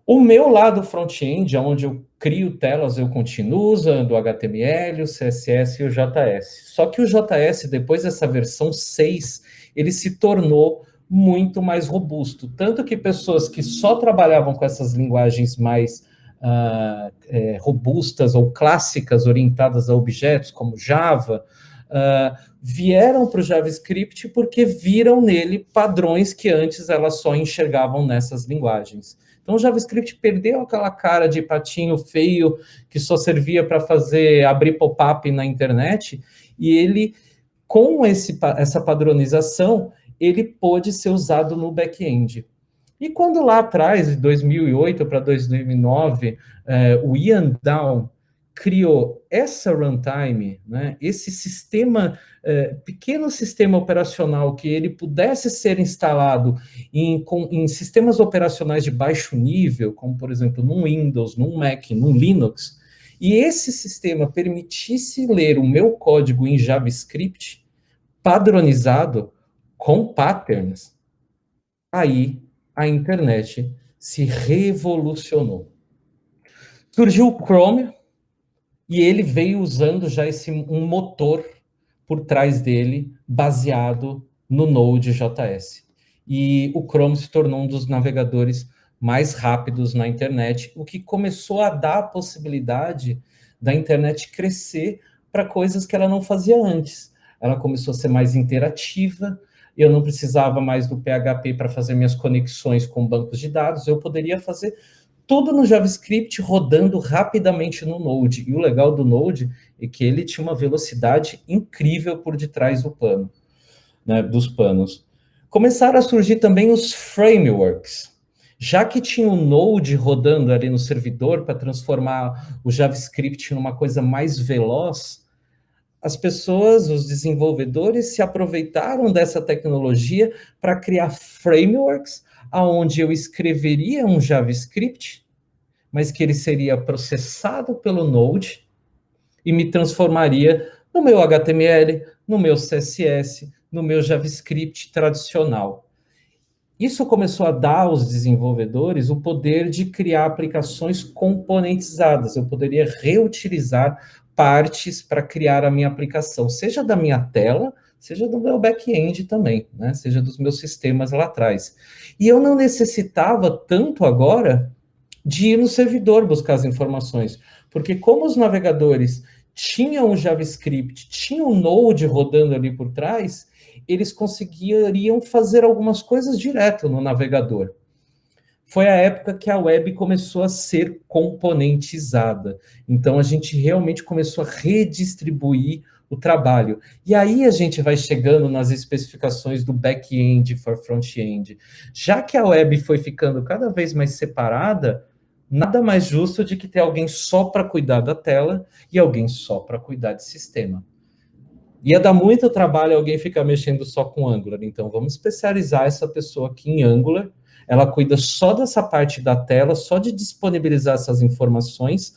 O meu lado front-end, onde eu crio telas, eu continuo usando o HTML, o CSS e o JS. Só que o JS, depois dessa versão 6, ele se tornou muito mais robusto. Tanto que pessoas que só trabalhavam com essas linguagens mais robustas ou clássicas, orientadas a objetos, como Java, vieram para o JavaScript porque viram nele padrões que antes elas só enxergavam nessas linguagens. Então, o JavaScript perdeu aquela cara de patinho feio que só servia para abrir pop-up na internet, e ele, com essa padronização, ele pôde ser usado no back-end. E quando lá atrás, de 2008 para 2009, o Ian Down criou essa runtime, né, esse sistema, pequeno sistema operacional que ele pudesse ser instalado em sistemas operacionais de baixo nível, como, por exemplo, num Windows, num Mac, num Linux, e esse sistema permitisse ler o meu código em JavaScript padronizado com patterns, aí a internet se revolucionou. Surgiu o Chrome, e ele veio usando já um motor por trás dele, baseado no Node.js. E o Chrome se tornou um dos navegadores mais rápidos na internet, o que começou a dar a possibilidade da internet crescer para coisas que ela não fazia antes. Ela começou a ser mais interativa, eu não precisava mais do PHP para fazer minhas conexões com bancos de dados, eu poderia fazer tudo no JavaScript rodando rapidamente no Node. E o legal do Node é que ele tinha uma velocidade incrível por detrás do pano, né, dos panos. Começaram a surgir também os frameworks. Já que tinha o Node rodando ali no servidor para transformar o JavaScript numa coisa mais veloz, as pessoas, os desenvolvedores, se aproveitaram dessa tecnologia para criar frameworks aonde eu escreveria um JavaScript, mas que ele seria processado pelo Node e me transformaria no meu HTML, no meu CSS, no meu JavaScript tradicional. Isso começou a dar aos desenvolvedores o poder de criar aplicações componentizadas. Eu poderia reutilizar partes para criar a minha aplicação, seja da minha tela, seja do meu back-end também, né? Seja dos meus sistemas lá atrás. E eu não necessitava tanto agora de ir no servidor buscar as informações, porque como os navegadores tinham o JavaScript, tinham o Node rodando ali por trás, eles conseguiriam fazer algumas coisas direto no navegador. Foi a época que a web começou a ser componentizada. Então, a gente realmente começou a redistribuir o trabalho. E aí a gente vai chegando nas especificações do back-end for front-end. Já que a web foi ficando cada vez mais separada, nada mais justo de que ter alguém só para cuidar da tela e alguém só para cuidar de sistema. Ia dar muito trabalho alguém ficar mexendo só com Angular. Então, vamos especializar essa pessoa aqui em Angular. Ela cuida só dessa parte da tela, só de disponibilizar essas informações,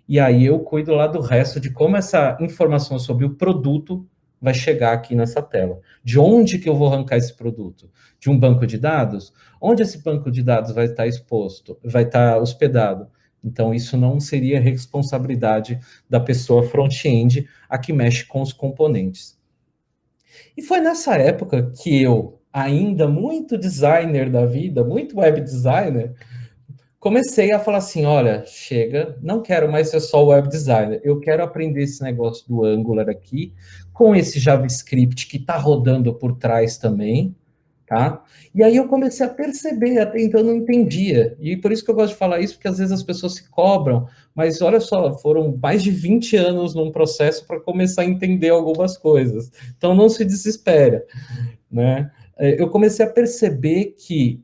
e aí eu cuido lá do resto de como essa informação sobre o produto vai chegar aqui nessa tela. De onde que eu vou arrancar esse produto? De um banco de dados? Onde esse banco de dados vai estar exposto? Vai estar hospedado? Então, isso não seria responsabilidade da pessoa front-end, a que mexe com os componentes. E foi nessa época que eu, ainda muito designer da vida, muito web designer, comecei a falar assim, olha, chega, não quero mais ser só web designer, eu quero aprender esse negócio do Angular aqui, com esse JavaScript que está rodando por trás também, tá? E aí eu comecei a perceber, até então eu não entendia, e por isso que eu gosto de falar isso, porque às vezes as pessoas se cobram, mas olha só, foram mais de 20 anos num processo para começar a entender algumas coisas, então não se desespera, né? Eu comecei a perceber que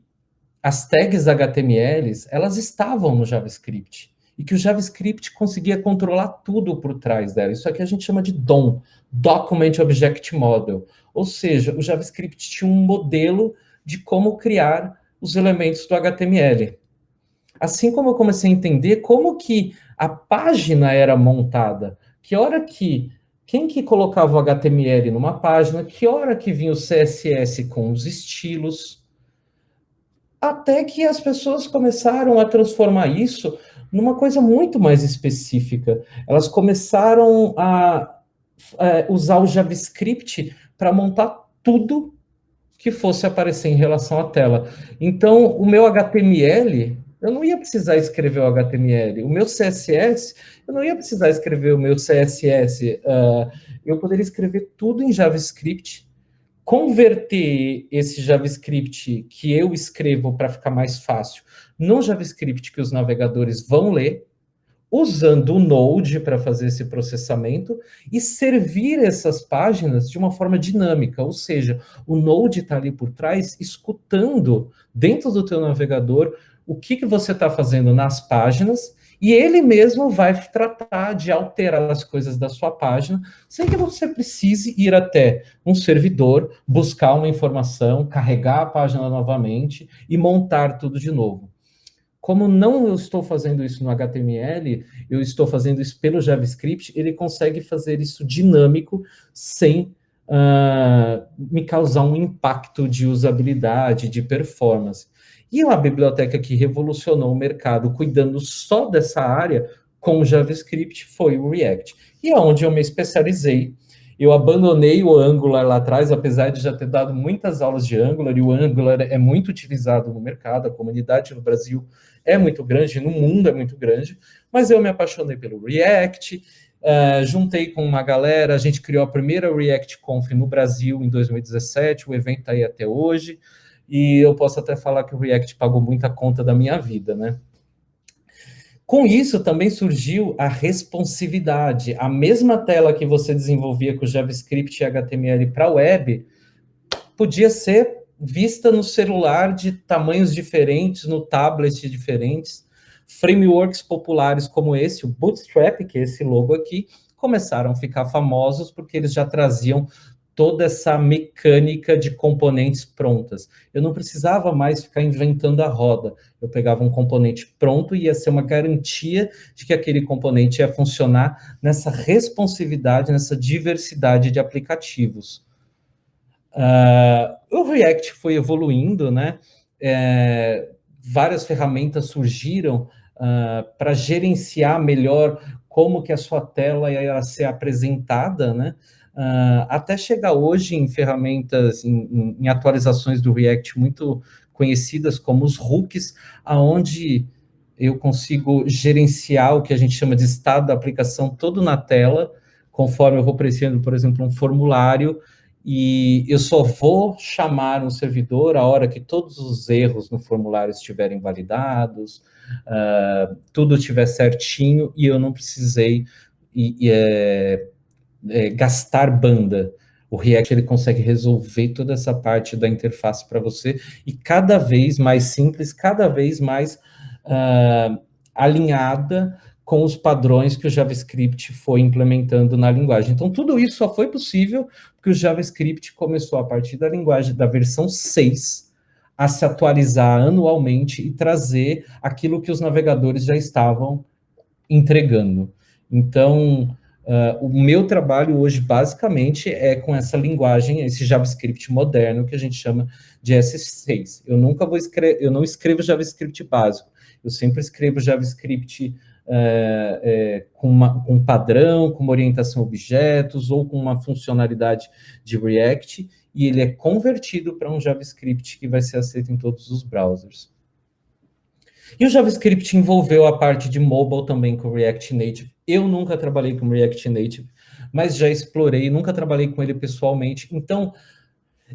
as tags HTMLs, elas estavam no JavaScript, e que o JavaScript conseguia controlar tudo por trás dela. Isso aqui a gente chama de DOM, Document Object Model. Ou seja, o JavaScript tinha um modelo de como criar os elementos do HTML. Assim como eu comecei a entender como que a página era montada, que hora que Quem que colocava o HTML numa página? Que hora que vinha o CSS com os estilos? Até que as pessoas começaram a transformar isso numa coisa muito mais específica. Elas começaram a usar o JavaScript para montar tudo que fosse aparecer em relação à tela. Então, o meu HTML, eu não ia precisar escrever o HTML. O meu CSS, eu não ia precisar escrever o meu CSS. Eu poderia escrever tudo em JavaScript, converter esse JavaScript que eu escrevo para ficar mais fácil no JavaScript que os navegadores vão ler, usando o Node para fazer esse processamento e servir essas páginas de uma forma dinâmica, ou seja, o Node está ali por trás, escutando dentro do teu navegador o que você está fazendo nas páginas, e ele mesmo vai tratar de alterar as coisas da sua página, sem que você precise ir até um servidor, buscar uma informação, carregar a página novamente e montar tudo de novo. Como não eu estou fazendo isso no HTML, eu estou fazendo isso pelo JavaScript, ele consegue fazer isso dinâmico, sem me causar um impacto de usabilidade, de performance. E uma biblioteca que revolucionou o mercado, cuidando só dessa área, com o JavaScript, foi o React. E é onde eu me especializei. Eu abandonei o Angular lá atrás, apesar de já ter dado muitas aulas de Angular, e o Angular é muito utilizado no mercado, a comunidade no Brasil é muito grande, no mundo é muito grande, mas eu me apaixonei pelo React, juntei com uma galera, a gente criou a primeira React Conf no Brasil em 2017, o evento está aí até hoje, e eu posso até falar que o React pagou muita conta da minha vida, né? Com isso, também surgiu a responsividade. A mesma tela que você desenvolvia com JavaScript e HTML para a web, podia ser vista no celular de tamanhos diferentes, no tablet diferentes. Frameworks populares como esse, o Bootstrap, que é esse logo aqui, começaram a ficar famosos porque eles já traziam toda essa mecânica de componentes prontas. Eu não precisava mais ficar inventando a roda. Eu pegava um componente pronto e ia ser uma garantia de que aquele componente ia funcionar nessa responsividade, nessa diversidade de aplicativos. O React foi evoluindo, né? Várias ferramentas surgiram para gerenciar melhor como que a sua tela ia ser apresentada, né? Até chegar hoje em ferramentas, em atualizações do React muito conhecidas como os hooks, aonde eu consigo gerenciar o que a gente chama de estado da aplicação todo na tela, conforme eu vou preenchendo, por exemplo, um formulário, e eu só vou chamar um servidor a hora que todos os erros no formulário estiverem validados, tudo estiver certinho, e eu não precisei gastar banda. O React ele consegue resolver toda essa parte da interface para você, e cada vez mais simples, cada vez mais alinhada com os padrões que o JavaScript foi implementando na linguagem. Então, tudo isso só foi possível porque o JavaScript começou, a partir da linguagem, da versão 6, a se atualizar anualmente e trazer aquilo que os navegadores já estavam entregando. Então, o meu trabalho hoje, basicamente, é com essa linguagem, esse JavaScript moderno, que a gente chama de S6. Eu não escrevo JavaScript básico, eu sempre escrevo JavaScript com um padrão, com uma orientação a objetos, ou com uma funcionalidade de React, e ele é convertido para um JavaScript que vai ser aceito em todos os browsers. E o JavaScript envolveu a parte de mobile também com o React Native. Eu nunca trabalhei com React Native, mas já explorei, nunca trabalhei com ele pessoalmente. Então,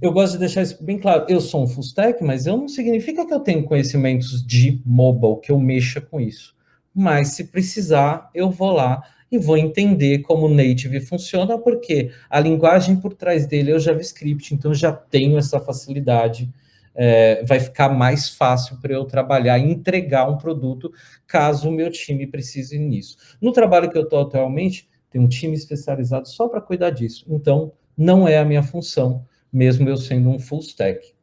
eu gosto de deixar isso bem claro. Eu sou um full stack, mas não significa que eu tenho conhecimentos de mobile, que eu mexa com isso. Mas, se precisar, eu vou lá e vou entender como o Native funciona, porque a linguagem por trás dele é o JavaScript, então eu já tenho essa facilidade. Vai ficar mais fácil para eu trabalhar e entregar um produto, caso o meu time precise nisso. No trabalho que eu estou atualmente, tem um time especializado só para cuidar disso. Então, não é a minha função, mesmo eu sendo um full stack.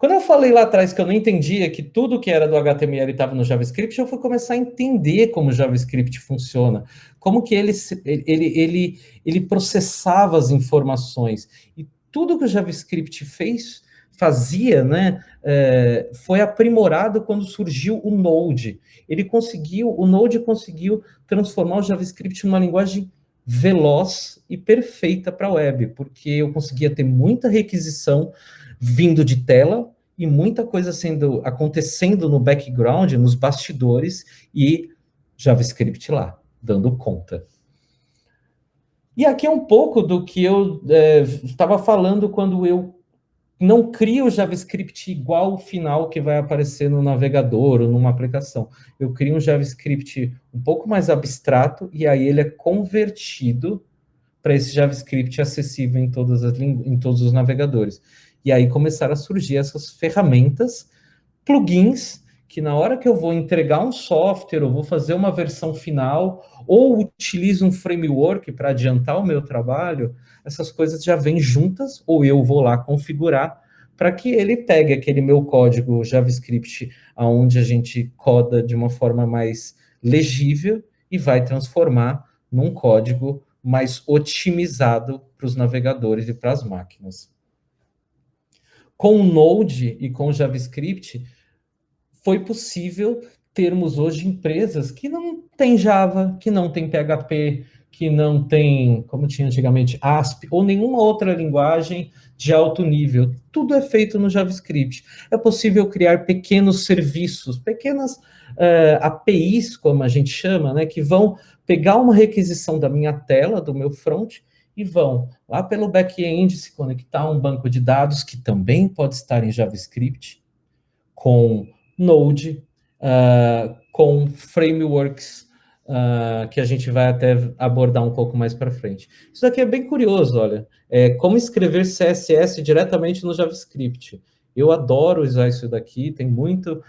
Quando eu falei lá atrás que eu não entendia que tudo que era do HTML estava no JavaScript, eu fui começar a entender como o JavaScript funciona, como que ele processava as informações. E tudo que o JavaScript fazia, né, foi aprimorado quando surgiu o Node. O Node conseguiu transformar o JavaScript numa linguagem veloz e perfeita para a web, porque eu conseguia ter muita requisição vindo de tela e muita coisa acontecendo no background, nos bastidores, e JavaScript lá, dando conta. E aqui é um pouco do que eu estava falando quando eu não crio o JavaScript igual o final que vai aparecer no navegador ou numa aplicação. Eu crio um JavaScript um pouco mais abstrato e aí ele é convertido para esse JavaScript acessível em todos os navegadores. E aí começaram a surgir essas ferramentas, plugins, que na hora que eu vou entregar um software, ou vou fazer uma versão final, ou utilizo um framework para adiantar o meu trabalho, essas coisas já vêm juntas, ou eu vou lá configurar para que ele pegue aquele meu código JavaScript, onde a gente coda de uma forma mais legível e vai transformar num código mais otimizado para os navegadores e para as máquinas. Com o Node e com o JavaScript, foi possível termos hoje empresas que não têm Java, que não têm PHP, que não tem, como tinha antigamente, ASP, ou nenhuma outra linguagem de alto nível. Tudo é feito no JavaScript. É possível criar pequenos serviços, pequenas APIs, como a gente chama, né, que vão pegar uma requisição da minha tela, do meu front, e vão lá pelo back-end se conectar a um banco de dados, que também pode estar em JavaScript, com Node, com frameworks, que a gente vai até abordar um pouco mais para frente. Isso aqui é bem curioso, olha. Como escrever CSS diretamente no JavaScript. Eu adoro usar isso daqui, tem muito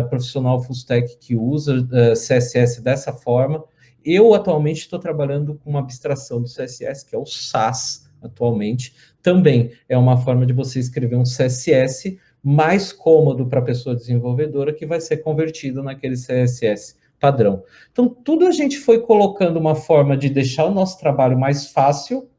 profissional full stack que usa CSS dessa forma. Eu, atualmente, estou trabalhando com uma abstração do CSS, que é o Sass, atualmente. Também é uma forma de você escrever um CSS mais cômodo para a pessoa desenvolvedora, que vai ser convertido naquele CSS padrão. Então, tudo a gente foi colocando uma forma de deixar o nosso trabalho mais fácil,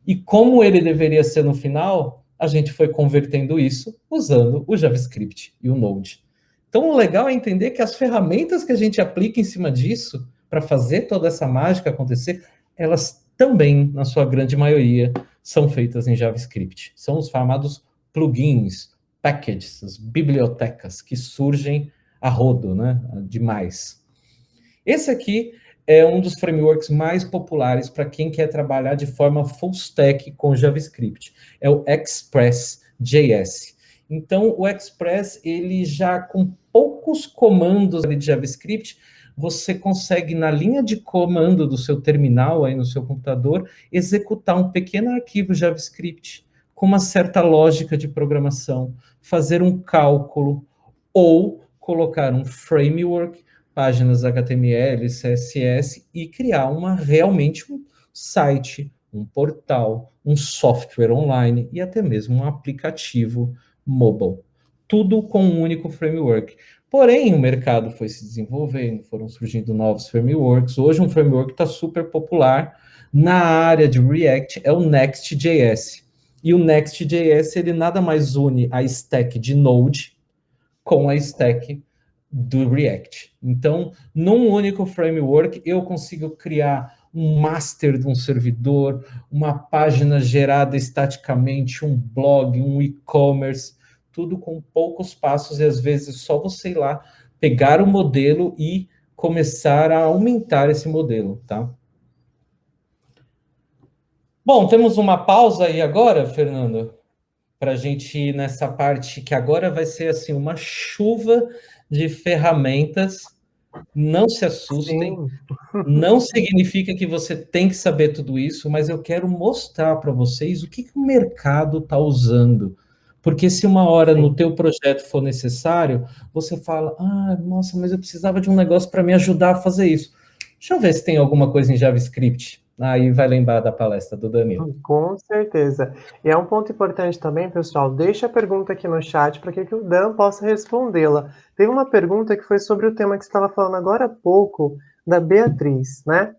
e como ele deveria ser no final, a gente foi convertendo isso usando o JavaScript e o Node. Então, o legal é entender que as ferramentas que a gente aplica em cima disso, para fazer toda essa mágica acontecer, elas também, na sua grande maioria, são feitas em JavaScript. São os chamados plugins, packages, as bibliotecas que surgem a rodo, né? Demais. Esse aqui é um dos frameworks mais populares para quem quer trabalhar de forma full stack com JavaScript. É o Express.js. Então, o Express, ele já com poucos comandos de JavaScript, você consegue, na linha de comando do seu terminal, aí no seu computador, executar um pequeno arquivo JavaScript com uma certa lógica de programação, fazer um cálculo ou colocar um framework, páginas HTML, CSS e criar realmente um site, um portal, um software online e até mesmo um aplicativo mobile. Tudo com um único framework. Porém, o mercado foi se desenvolvendo, foram surgindo novos frameworks. Hoje, um framework está super popular na área de React, é o Next.js. E o Next.js, ele nada mais une a stack de Node com a stack do React. Então, num único framework, eu consigo criar um master de um servidor, uma página gerada estaticamente, um blog, um e-commerce, tudo com poucos passos, e às vezes só você ir lá, pegar o modelo e começar a aumentar esse modelo, tá? Bom, temos uma pausa aí agora, Fernando, para a gente ir nessa parte que agora vai ser assim uma chuva de ferramentas. Não se assustem, sim. Não significa que você tem que saber tudo isso, mas eu quero mostrar para vocês o que o mercado está usando. Porque se uma hora no teu projeto for necessário, você fala, nossa, mas eu precisava de um negócio para me ajudar a fazer isso. Deixa eu ver se tem alguma coisa em JavaScript aí vai lembrar da palestra do Danilo. Com certeza. E é um ponto importante também, pessoal, deixa a pergunta aqui no chat para que o Dan possa respondê-la. Teve uma pergunta que foi sobre o tema que você estava falando agora há pouco, da Beatriz, né?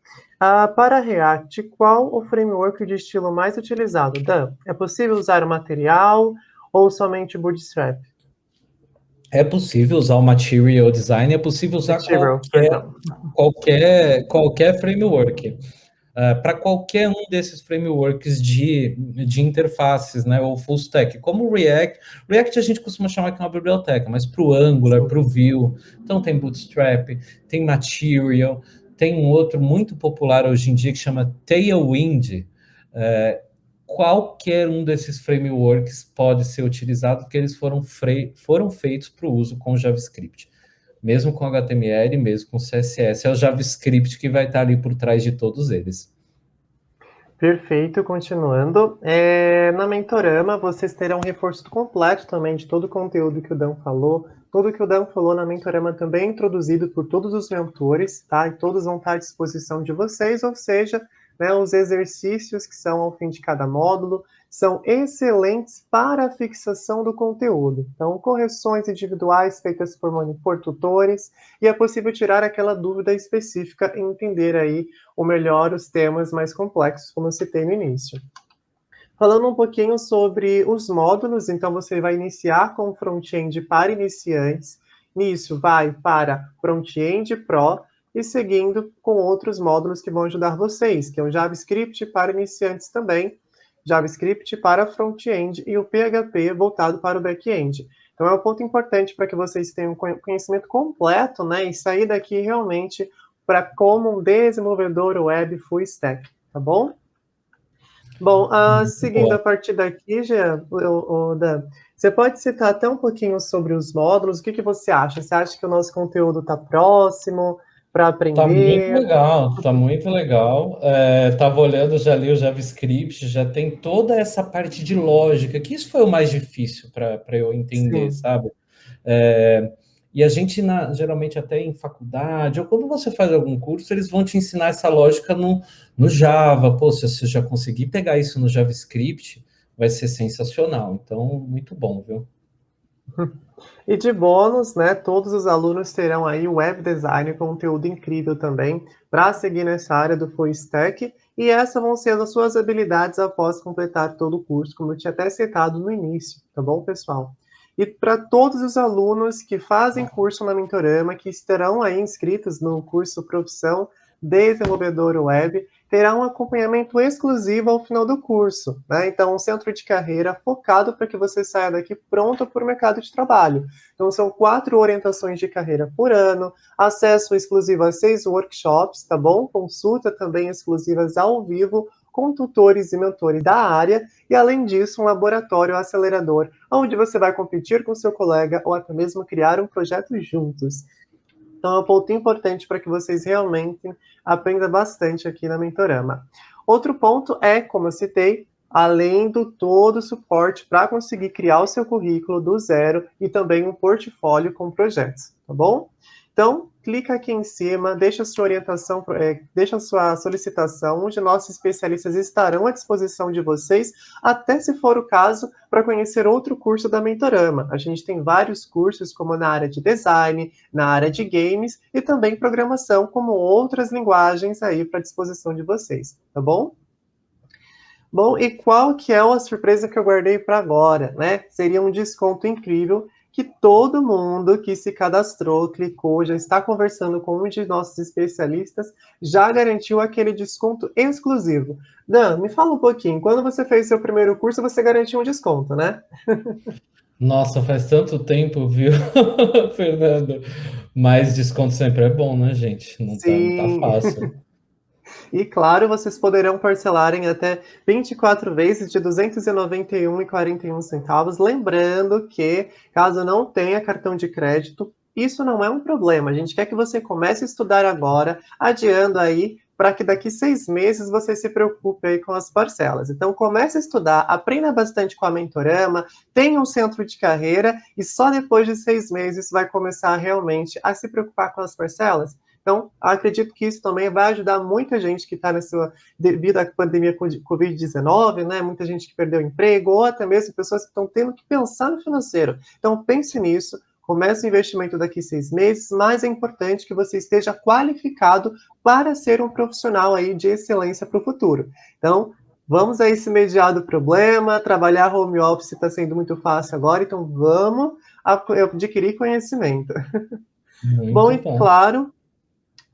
Para React, qual o framework de estilo mais utilizado? Dan, é possível usar o material ou somente o Bootstrap? É possível usar o Material Design, é possível usar Material, perdão. qualquer framework. Para qualquer um desses frameworks de interfaces, né, ou full stack, como o React. React a gente costuma chamar que é uma biblioteca, mas para o Angular, para o Vue, então tem Bootstrap, tem Material, tem um outro muito popular hoje em dia que chama Tailwind. Qualquer um desses frameworks pode ser utilizado, porque eles foram feitos para o uso com JavaScript. Mesmo com HTML, mesmo com CSS, é o JavaScript que vai estar ali por trás de todos eles. Perfeito, continuando. Na Mentorama, vocês terão um reforço completo também de todo o conteúdo que o Dan falou. Tudo que o Dan falou na Mentorama também é introduzido por todos os mentores, tá? E todos vão estar à disposição de vocês, ou seja, né, os exercícios que são ao fim de cada módulo são excelentes para a fixação do conteúdo. Então, correções individuais feitas por tutores, e é possível tirar aquela dúvida específica e entender aí ou melhor, os temas mais complexos, como eu citei no início. Falando um pouquinho sobre os módulos, então você vai iniciar com front-end para iniciantes, nisso vai para front-end Pro, e seguindo com outros módulos que vão ajudar vocês, que é o JavaScript para iniciantes também, JavaScript para front-end e o PHP voltado para o back-end. Então é um ponto importante para que vocês tenham conhecimento completo, né, e sair daqui realmente para como um desenvolvedor web full stack, tá bom? Bom, seguindo a partir daqui, Jean, Dan, você pode citar até um pouquinho sobre os módulos, o que você acha? Você acha que o nosso conteúdo está próximo para Tá muito aprender? legal, tá muito legal. Tava olhando, já li o JavaScript, já tem toda essa parte de lógica, que isso foi o mais difícil para eu entender, Sim. sabe? E a gente, geralmente, até em faculdade, ou quando você faz algum curso, eles vão te ensinar essa lógica no Java. Pô, se você já conseguir pegar isso no JavaScript, vai ser sensacional. Então, muito bom, viu? E de bônus, né, todos os alunos terão aí web design, conteúdo incrível também, para seguir nessa área do full stack, e essas vão ser as suas habilidades após completar todo o curso, como eu tinha até citado no início, tá bom, pessoal? E para todos os alunos que fazem curso na Mentorama, que estarão aí inscritos no curso Profissão Desenvolvedor Web, terá um acompanhamento exclusivo ao final do curso, né? Então, um centro de carreira focado para que você saia daqui pronto para o mercado de trabalho. Então, são 4 orientações de carreira por ano, acesso exclusivo a 6 workshops, tá bom? Consulta também exclusivas ao vivo com tutores e mentores da área, e além disso, um laboratório acelerador, onde você vai competir com seu colega ou até mesmo criar um projeto juntos. Então, é um ponto importante para que vocês realmente aprendam bastante aqui na Mentorama. Outro ponto é, como eu citei, além do todo o suporte para conseguir criar o seu currículo do zero e também um portfólio com projetos, tá bom? Então, clica aqui em cima, deixa a sua orientação, deixa a sua solicitação, onde nossos especialistas estarão à disposição de vocês, até se for o caso, para conhecer outro curso da Mentorama. A gente tem vários cursos, como na área de design, na área de games e também programação, como outras linguagens aí para disposição de vocês, tá bom? Bom, e qual que é a surpresa que eu guardei para agora, né? Seria um desconto incrível que todo mundo que se cadastrou, clicou, já está conversando com um de nossos especialistas, já garantiu aquele desconto exclusivo. Dan, me fala um pouquinho, quando você fez seu primeiro curso, você garantiu um desconto, né? Nossa, faz tanto tempo, viu, Fernando? Mas desconto sempre é bom, né, gente? Não tá Sim. fácil. E claro, vocês poderão parcelar em até 24 vezes de R$ 291,41. Lembrando que, caso não tenha cartão de crédito, isso não é um problema. A gente quer que você comece a estudar agora, adiando aí, para que daqui 6 meses você se preocupe aí com as parcelas. Então, comece a estudar, aprenda bastante com a Mentorama, tenha um centro de carreira e só depois de 6 meses vai começar realmente a se preocupar com as parcelas. Então, acredito que isso também vai ajudar muita gente que está devido à pandemia Covid-19, né? Muita gente que perdeu emprego, ou até mesmo pessoas que estão tendo que pensar no financeiro. Então, pense nisso. Comece o investimento daqui 6 meses, mas é importante que você esteja qualificado para ser um profissional aí de excelência para o futuro. Então, vamos a esse mediado problema. Trabalhar home office está sendo muito fácil agora, então vamos adquirir conhecimento. Bom, Muito e bom. claro,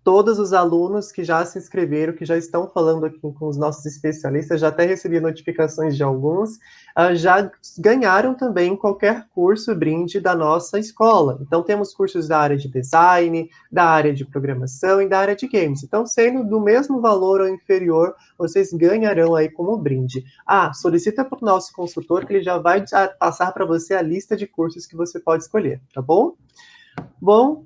todos os alunos que já se inscreveram, que já estão falando aqui com os nossos especialistas, já até recebi notificações de alguns, já ganharam também qualquer curso brinde da nossa escola. Então, temos cursos da área de design, da área de programação e da área de games. Então, sendo do mesmo valor ou inferior, vocês ganharão aí como brinde. Solicita para o nosso consultor que ele já vai passar para você a lista de cursos que você pode escolher, tá bom? Bom,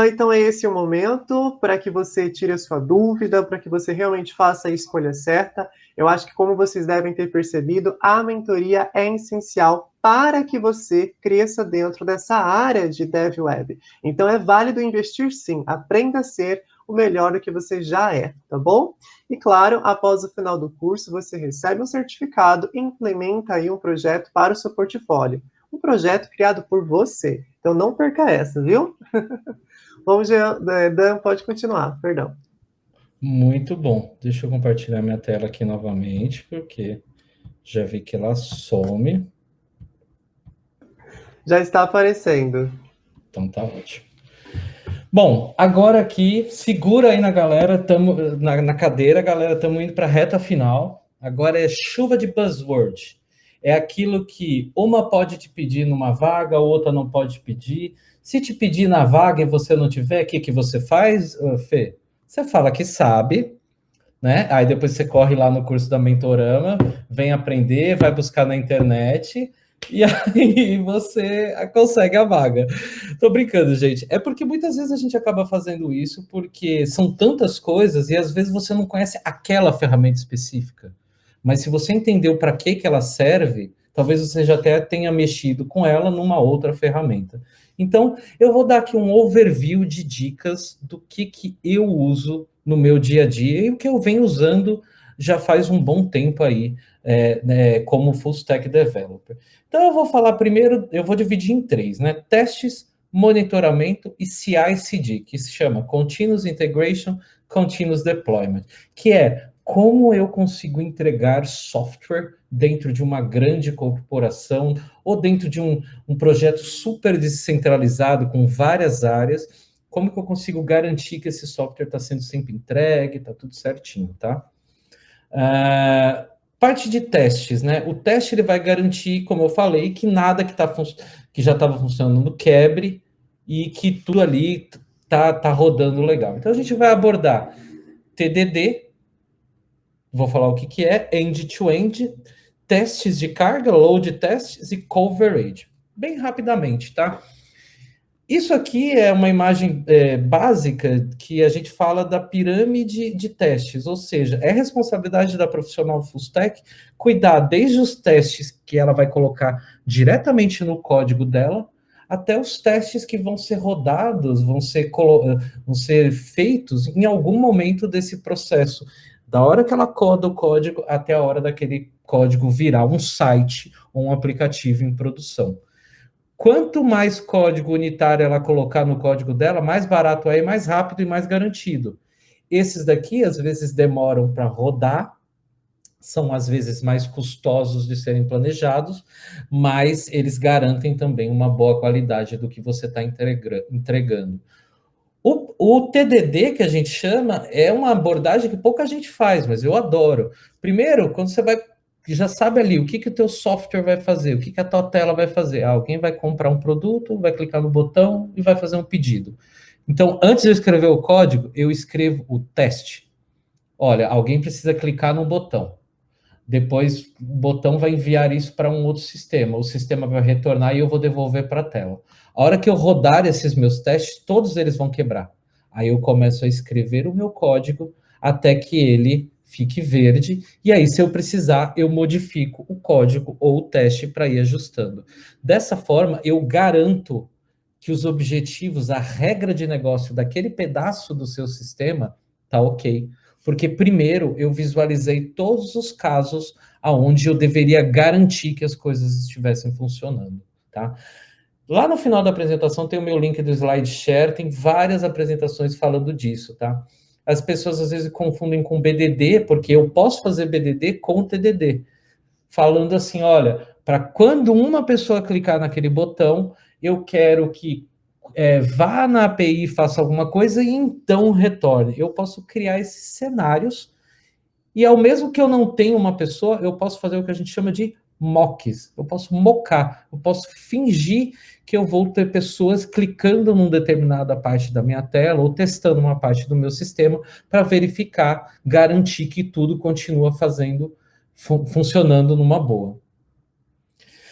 então é esse o momento para que você tire a sua dúvida, para que você realmente faça a escolha certa. Eu acho que, como vocês devem ter percebido, a mentoria é essencial para que você cresça dentro dessa área de Dev Web. Então é válido investir sim, aprenda a ser o melhor do que você já é, tá bom? E claro, após o final do curso, você recebe um certificado e implementa aí um projeto para o seu portfólio. Um projeto criado por você. Então não perca essa, viu? Vamos, Dan, pode continuar, perdão. Muito bom. Deixa eu compartilhar minha tela aqui novamente, porque já vi que ela some. Já está aparecendo. Então tá ótimo. Bom, agora aqui, segura aí na galera, na cadeira, galera, estamos indo para a reta final. Agora é chuva de buzzword. É aquilo que uma pode te pedir numa vaga, outra não pode pedir. Se te pedir na vaga e você não tiver, o que você faz, Fê? Você fala que sabe, né? Aí depois você corre lá no curso da Mentorama, vem aprender, vai buscar na internet e aí você consegue a vaga. Tô brincando, gente. É porque muitas vezes a gente acaba fazendo isso porque são tantas coisas e às vezes você não conhece aquela ferramenta específica. Mas se você entendeu para que ela serve, talvez você já até tenha mexido com ela numa outra ferramenta. Então, eu vou dar aqui um overview de dicas do que eu uso no meu dia a dia e o que eu venho usando já faz um bom tempo aí como full stack developer. Então, eu vou falar primeiro, eu vou dividir em 3, né? Testes, monitoramento e CI/CD, que se chama Continuous Integration, Continuous Deployment, que é como eu consigo entregar software dentro de uma grande corporação ou dentro de um projeto super descentralizado com várias áreas, como que eu consigo garantir que esse software está sendo sempre entregue, está tudo certinho, tá? Parte de testes, né? O teste ele vai garantir, como eu falei, que nada que já estava funcionando quebre e que tudo ali tá rodando legal. Então a gente vai abordar TDD, vou falar o que é, end-to-end, testes de carga, load tests e coverage. Bem rapidamente, tá? Isso aqui é uma imagem básica que a gente fala da pirâmide de testes, ou seja, é responsabilidade da profissional full stack cuidar desde os testes que ela vai colocar diretamente no código dela, até os testes que vão ser rodados, vão ser feitos em algum momento desse processo, da hora que ela coda o código até a hora daquele código virar um site ou um aplicativo em produção. Quanto mais código unitário ela colocar no código dela, mais barato é, mais rápido e mais garantido. Esses daqui, às vezes, demoram para rodar, são, às vezes, mais custosos de serem planejados, mas eles garantem também uma boa qualidade do que você está entregando. O TDD, que a gente chama, é uma abordagem que pouca gente faz, mas eu adoro. Primeiro, quando você vai já sabe ali o que o teu software vai fazer, o que a tua tela vai fazer. Alguém vai comprar um produto, vai clicar no botão e vai fazer um pedido. Então, antes de eu escrever o código, eu escrevo o teste. Olha, alguém precisa clicar no botão. Depois, o botão vai enviar isso para um outro sistema. O sistema vai retornar e eu vou devolver para a tela. A hora que eu rodar esses meus testes, todos eles vão quebrar. Aí eu começo a escrever o meu código até que ele fique verde, e aí, se eu precisar, eu modifico o código ou o teste para ir ajustando. Dessa forma, eu garanto que os objetivos, a regra de negócio daquele pedaço do seu sistema tá ok. Porque primeiro eu visualizei todos os casos aonde eu deveria garantir que as coisas estivessem funcionando, tá? Lá no final da apresentação tem o meu link do SlideShare, tem várias apresentações falando disso, tá? As pessoas às vezes confundem com BDD, porque eu posso fazer BDD com TDD. Falando assim, olha, para quando uma pessoa clicar naquele botão, eu quero que vá na API, faça alguma coisa e então retorne. Eu posso criar esses cenários e ao mesmo que eu não tenha uma pessoa, eu posso fazer o que a gente chama de mocks. Eu posso mocar, eu posso fingir que eu vou ter pessoas clicando numa determinada parte da minha tela ou testando uma parte do meu sistema para verificar, garantir que tudo continua funcionando numa boa.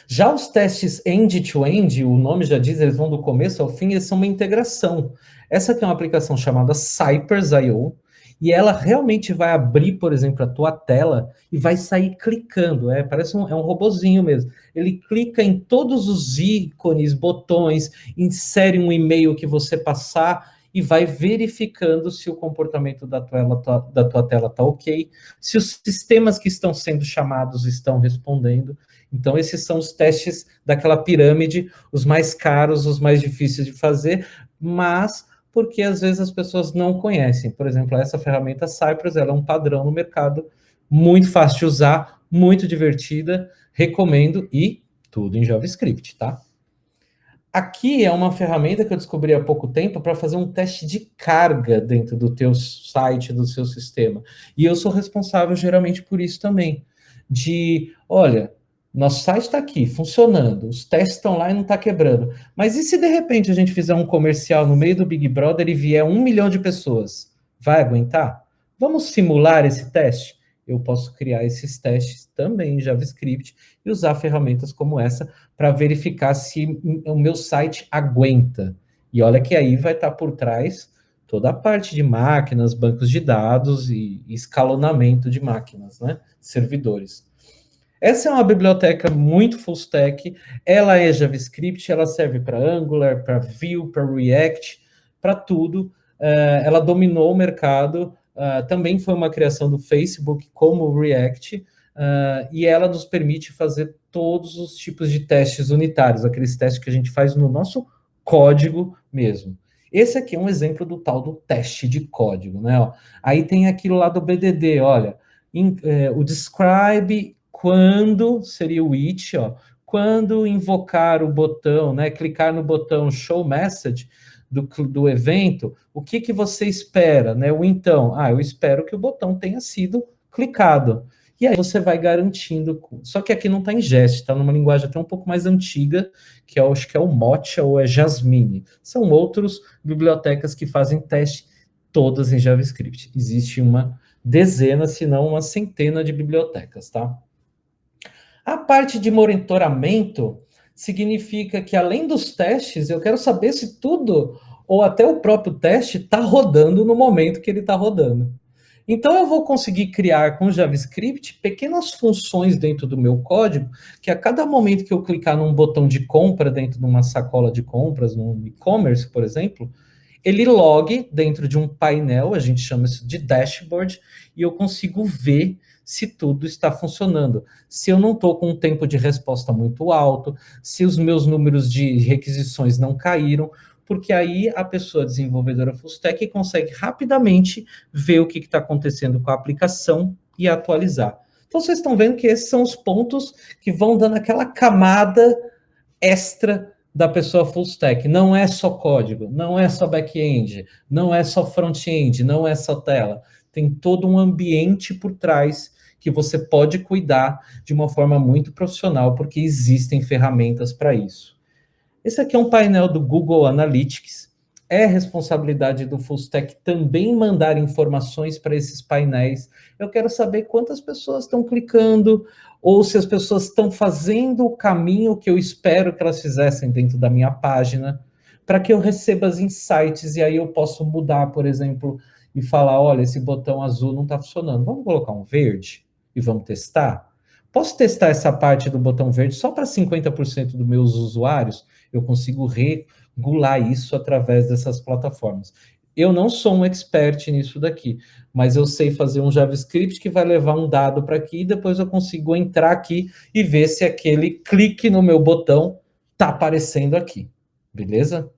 Já os testes end-to-end, o nome já diz, eles vão do começo ao fim, eles são uma integração. Essa aqui é uma aplicação chamada Cypress.io, e ela realmente vai abrir, por exemplo, a tua tela e vai sair clicando, parece um robozinho mesmo. Ele clica em todos os ícones, botões, insere um e-mail que você passar e vai verificando se o comportamento da tua tela está ok, se os sistemas que estão sendo chamados estão respondendo. Então, esses são os testes daquela pirâmide, os mais caros, os mais difíceis de fazer, mas porque às vezes as pessoas não conhecem. Por exemplo, essa ferramenta Cypress, ela é um padrão no mercado, muito fácil de usar, muito divertida, recomendo, e tudo em JavaScript, tá? Aqui é uma ferramenta que eu descobri há pouco tempo para fazer um teste de carga dentro do teu site, do seu sistema. E eu sou responsável geralmente por isso também. Olha, nosso site está aqui, funcionando, os testes estão lá e não está quebrando. Mas e se de repente a gente fizer um comercial no meio do Big Brother e vier 1 milhão de pessoas? Vai aguentar? Vamos simular esse teste? Eu posso criar esses testes também em JavaScript e usar ferramentas como essa para verificar se o meu site aguenta. E olha que aí vai estar por trás toda a parte de máquinas, bancos de dados e escalonamento de máquinas, né? Servidores. Essa é uma biblioteca muito full stack, ela é JavaScript, ela serve para Angular, para Vue, para React, para tudo. Ela dominou o mercado, também foi uma criação do Facebook como React, e ela nos permite fazer todos os tipos de testes unitários, aqueles testes que a gente faz no nosso código mesmo. Esse aqui é um exemplo do tal do teste de código, né? Ó, aí tem aquilo lá do BDD, olha, o describe quando seria o it, ó, quando invocar o botão, né, clicar no botão show message do evento, o que você espera, né? O então, eu espero que o botão tenha sido clicado. E aí você vai garantindo. Só que aqui não está em Jest, está numa linguagem até um pouco mais antiga, que eu acho que é o Mocha ou é Jasmine. São outras bibliotecas que fazem teste todas em JavaScript. Existe uma dezena, se não uma centena de bibliotecas, tá? A parte de monitoramento significa que, além dos testes, eu quero saber se tudo, ou até o próprio teste, está rodando no momento que ele está rodando. Então, eu vou conseguir criar com JavaScript pequenas funções dentro do meu código, que a cada momento que eu clicar num botão de compra dentro de uma sacola de compras, num e-commerce, por exemplo, ele logue dentro de um painel, a gente chama isso de dashboard, e eu consigo ver se tudo está funcionando. Se eu não estou com um tempo de resposta muito alto, se os meus números de requisições não caíram, porque aí a pessoa desenvolvedora full stack consegue rapidamente ver o que está acontecendo com a aplicação e atualizar. Então, vocês estão vendo que esses são os pontos que vão dando aquela camada extra da pessoa full stack. Não é só código, não é só back-end, não é só front-end, não é só tela. Tem todo um ambiente por trás que você pode cuidar de uma forma muito profissional, porque existem ferramentas para isso. Esse aqui é um painel do Google Analytics. É responsabilidade do full stack também mandar informações para esses painéis. Eu quero saber quantas pessoas estão clicando, ou se as pessoas estão fazendo o caminho que eu espero que elas fizessem dentro da minha página, para que eu receba as insights, e aí eu posso mudar, por exemplo, e falar, olha, esse botão azul não está funcionando, vamos colocar um verde e vamos testar? Posso testar essa parte do botão verde só para 50% dos meus usuários? Eu consigo coagular isso através dessas plataformas. Eu não sou um expert nisso daqui, mas eu sei fazer um JavaScript que vai levar um dado para aqui e depois eu consigo entrar aqui e ver se aquele clique no meu botão está aparecendo aqui, beleza?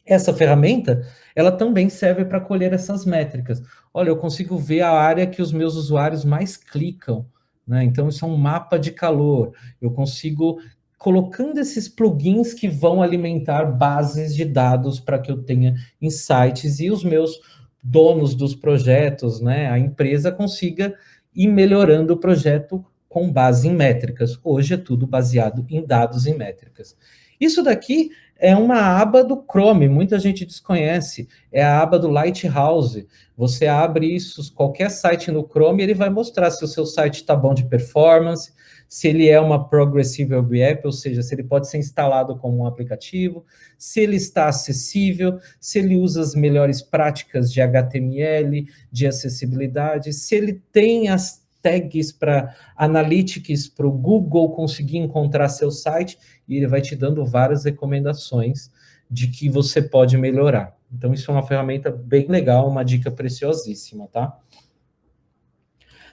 Essa ferramenta, ela também serve para colher essas métricas. Olha, eu consigo ver a área que os meus usuários mais clicam, né? Então, isso é um mapa de calor. Eu consigo, colocando esses plugins que vão alimentar bases de dados para que eu tenha insights e os meus donos dos projetos, né? A empresa consiga ir melhorando o projeto com base em métricas. Hoje é tudo baseado em dados e métricas. Isso daqui é uma aba do Chrome, muita gente desconhece, é a aba do Lighthouse. Você abre isso, qualquer site no Chrome, ele vai mostrar se o seu site está bom de performance, se ele é uma Progressive Web App, ou seja, se ele pode ser instalado como um aplicativo, se ele está acessível, se ele usa as melhores práticas de HTML, de acessibilidade, se ele tem as tags para analytics, para o Google conseguir encontrar seu site, e ele vai te dando várias recomendações de que você pode melhorar. Então, isso é uma ferramenta bem legal, uma dica preciosíssima, tá?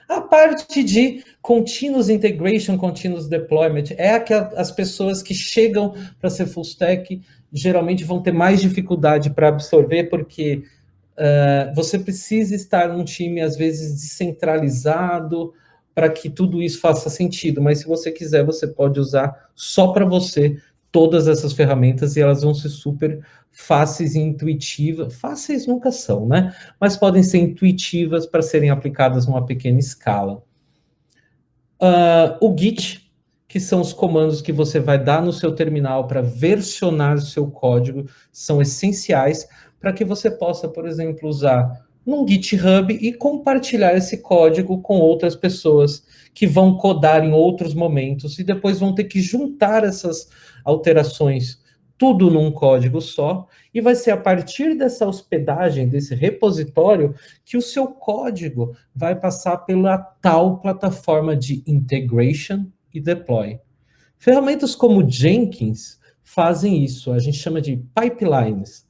A parte de continuous integration, continuous deployment, é que as pessoas que chegam para ser full stack geralmente vão ter mais dificuldade para absorver, porque você precisa estar num time, às vezes, descentralizado, para que tudo isso faça sentido, mas se você quiser, você pode usar só para você todas essas ferramentas e elas vão ser super fáceis e intuitivas. Fáceis nunca são, né? Mas podem ser intuitivas para serem aplicadas numa pequena escala. O Git, que são os comandos que você vai dar no seu terminal para versionar o seu código, são essenciais para que você possa, por exemplo, usar num GitHub e compartilhar esse código com outras pessoas que vão codar em outros momentos e depois vão ter que juntar essas alterações tudo num código só, e vai ser a partir dessa hospedagem, desse repositório, que o seu código vai passar pela tal plataforma de integration e deploy. Ferramentas como Jenkins fazem isso, a gente chama de pipelines.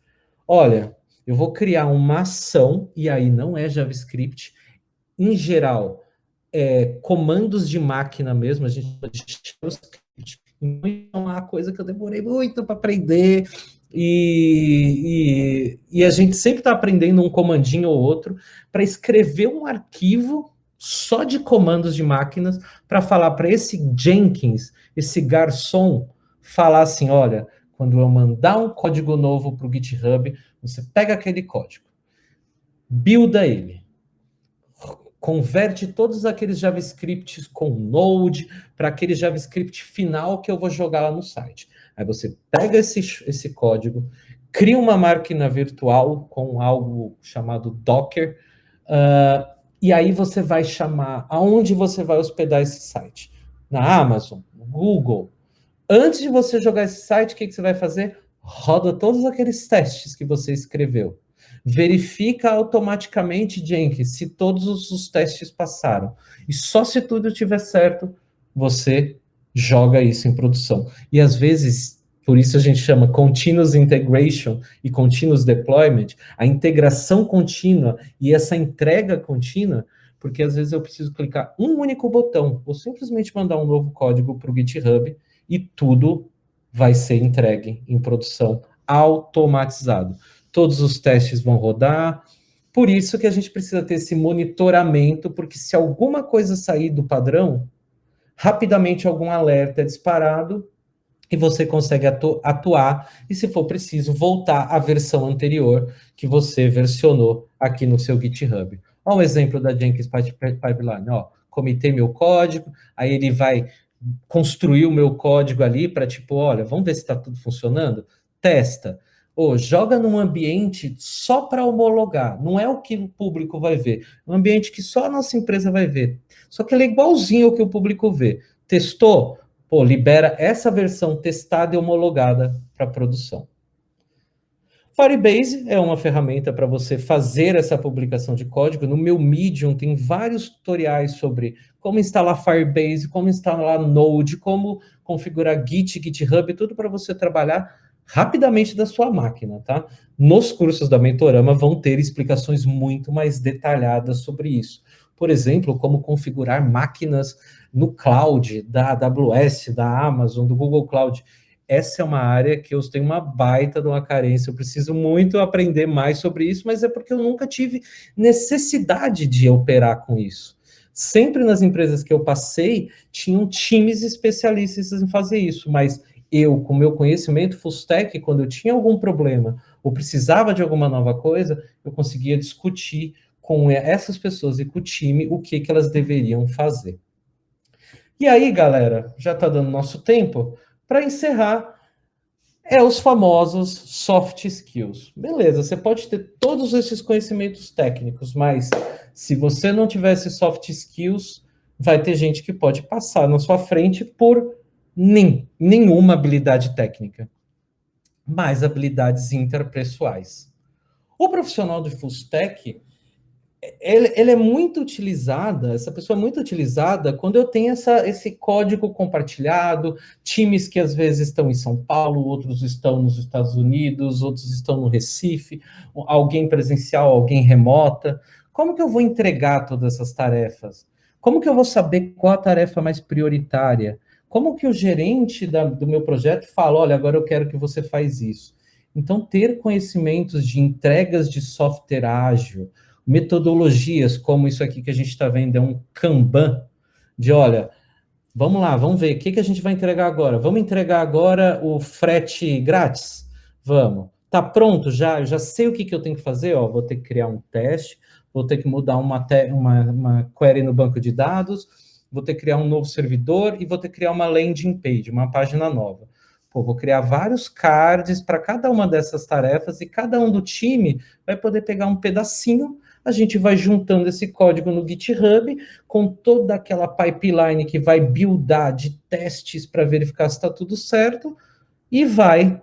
Olha, eu vou criar uma ação, e aí não é JavaScript, em geral, comandos de máquina mesmo, a gente chama de JavaScript. Então, é uma coisa que eu demorei muito para aprender, e a gente sempre está aprendendo um comandinho ou outro para escrever um arquivo só de comandos de máquinas para falar para esse Jenkins, esse garçom, falar assim, olha, quando eu mandar um código novo para o GitHub, você pega aquele código, builda ele, converte todos aqueles JavaScripts com Node para aquele JavaScript final que eu vou jogar lá no site. Aí você pega esse código, cria uma máquina virtual com algo chamado Docker, e aí você vai chamar aonde você vai hospedar esse site. Na Amazon, no Google. Antes de você jogar esse site, o que você vai fazer? Roda todos aqueles testes que você escreveu. Verifica automaticamente, Jenkins, se todos os testes passaram. E só se tudo estiver certo, você joga isso em produção. E às vezes, por isso a gente chama continuous integration e continuous deployment, a integração contínua e essa entrega contínua, porque às vezes eu preciso clicar um único botão, ou simplesmente mandar um novo código para o GitHub e tudo vai ser entregue em produção automatizado. Todos os testes vão rodar. Por isso que a gente precisa ter esse monitoramento, porque se alguma coisa sair do padrão, rapidamente algum alerta é disparado e você consegue atuar e, se for preciso, voltar à versão anterior que você versionou aqui no seu GitHub. Olha o exemplo da Jenkins Pipeline. Ó, comitei meu código, aí ele vai construir o meu código ali para, tipo, olha, vamos ver se está tudo funcionando? Testa. Ou joga num ambiente só para homologar, não é o que o público vai ver, é um ambiente que só a nossa empresa vai ver. Só que ele é igualzinho ao que o público vê. Testou? Pô, libera essa versão testada e homologada para produção. Firebase é uma ferramenta para você fazer essa publicação de código. No meu Medium tem vários tutoriais sobre como instalar Firebase, como instalar Node, como configurar Git, GitHub, tudo para você trabalhar rapidamente da sua máquina, tá? Nos cursos da Mentorama vão ter explicações muito mais detalhadas sobre isso. Por exemplo, como configurar máquinas no cloud da AWS, da Amazon, do Google Cloud. Essa é uma área que eu tenho uma baita de uma carência, eu preciso muito aprender mais sobre isso, mas é porque eu nunca tive necessidade de operar com isso. Sempre nas empresas que eu passei, tinham times especialistas em fazer isso, mas eu, com meu conhecimento full stack, quando eu tinha algum problema ou precisava de alguma nova coisa, eu conseguia discutir com essas pessoas e com o time o que elas deveriam fazer. E aí, galera, já está dando nosso tempo. Para encerrar, os famosos soft skills. Beleza, você pode ter todos esses conhecimentos técnicos, mas se você não tivesse soft skills, vai ter gente que pode passar na sua frente por nenhuma habilidade técnica, mas habilidades interpessoais. O profissional de full stack, ele é muito utilizada, essa pessoa é muito utilizada quando eu tenho esse código compartilhado, times que às vezes estão em São Paulo, outros estão nos Estados Unidos, outros estão no Recife, alguém presencial, alguém remota. Como que eu vou entregar todas essas tarefas? Como que eu vou saber qual a tarefa mais prioritária? Como que o gerente do meu projeto fala, olha, agora eu quero que você faz isso? Então, ter conhecimentos de entregas de software ágil, metodologias, como isso aqui que a gente está vendo, é um Kanban, de olha, vamos lá, vamos ver, o que a gente vai entregar agora? Vamos entregar agora o frete grátis? Vamos. Tá pronto já? Eu já sei o que eu tenho que fazer, ó, vou ter que criar um teste, vou ter que mudar uma query no banco de dados, vou ter que criar um novo servidor e vou ter que criar uma landing page, uma página nova. Pô, vou criar vários cards para cada uma dessas tarefas e cada um do time vai poder pegar um pedacinho. A gente vai juntando esse código no GitHub com toda aquela pipeline que vai buildar de testes para verificar se está tudo certo e vai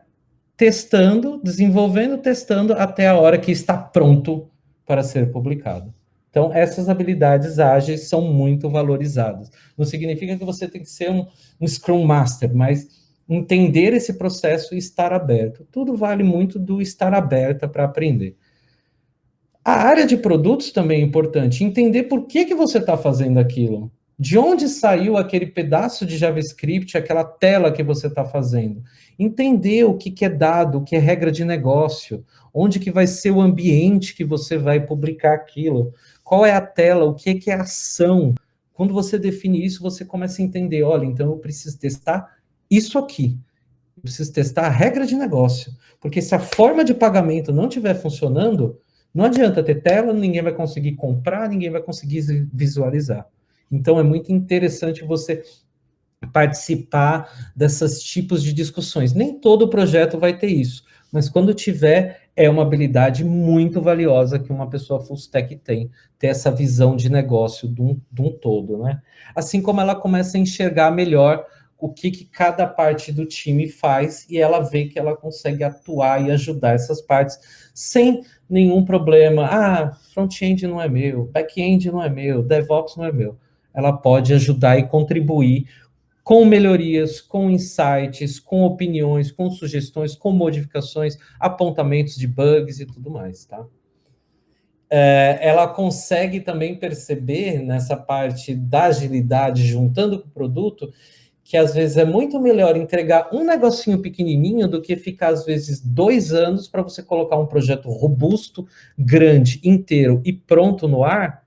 testando, desenvolvendo, testando até a hora que está pronto para ser publicado. Então, essas habilidades ágeis são muito valorizadas. Não significa que você tem que ser um Scrum Master, mas entender esse processo e estar aberto. Tudo vale muito do estar aberta para aprender. A área de produtos também é importante. Entender por que você está fazendo aquilo. De onde saiu aquele pedaço de JavaScript, aquela tela que você está fazendo. Entender o que é dado, o que é regra de negócio. Onde que vai ser o ambiente que você vai publicar aquilo. Qual é a tela, o que é ação. Quando você define isso, você começa a entender, olha, então eu preciso testar isso aqui. Eu preciso testar a regra de negócio. Porque se a forma de pagamento não estiver funcionando, não adianta ter tela, ninguém vai conseguir comprar, ninguém vai conseguir visualizar. Então, é muito interessante você participar desses tipos de discussões. Nem todo projeto vai ter isso, mas quando tiver, é uma habilidade muito valiosa que uma pessoa full stack tem, ter essa visão de negócio de um todo, né? Assim como ela começa a enxergar melhor o que cada parte do time faz e ela vê que ela consegue atuar e ajudar essas partes sem nenhum problema. Ah, front-end não é meu, back-end não é meu, DevOps não é meu. Ela pode ajudar e contribuir com melhorias, com insights, com opiniões, com sugestões, com modificações, apontamentos de bugs e tudo mais, tá? Ela consegue também perceber nessa parte da agilidade, juntando com o produto, que às vezes é muito melhor entregar um negocinho pequenininho do que ficar, às vezes, 2 anos para você colocar um projeto robusto, grande, inteiro e pronto no ar,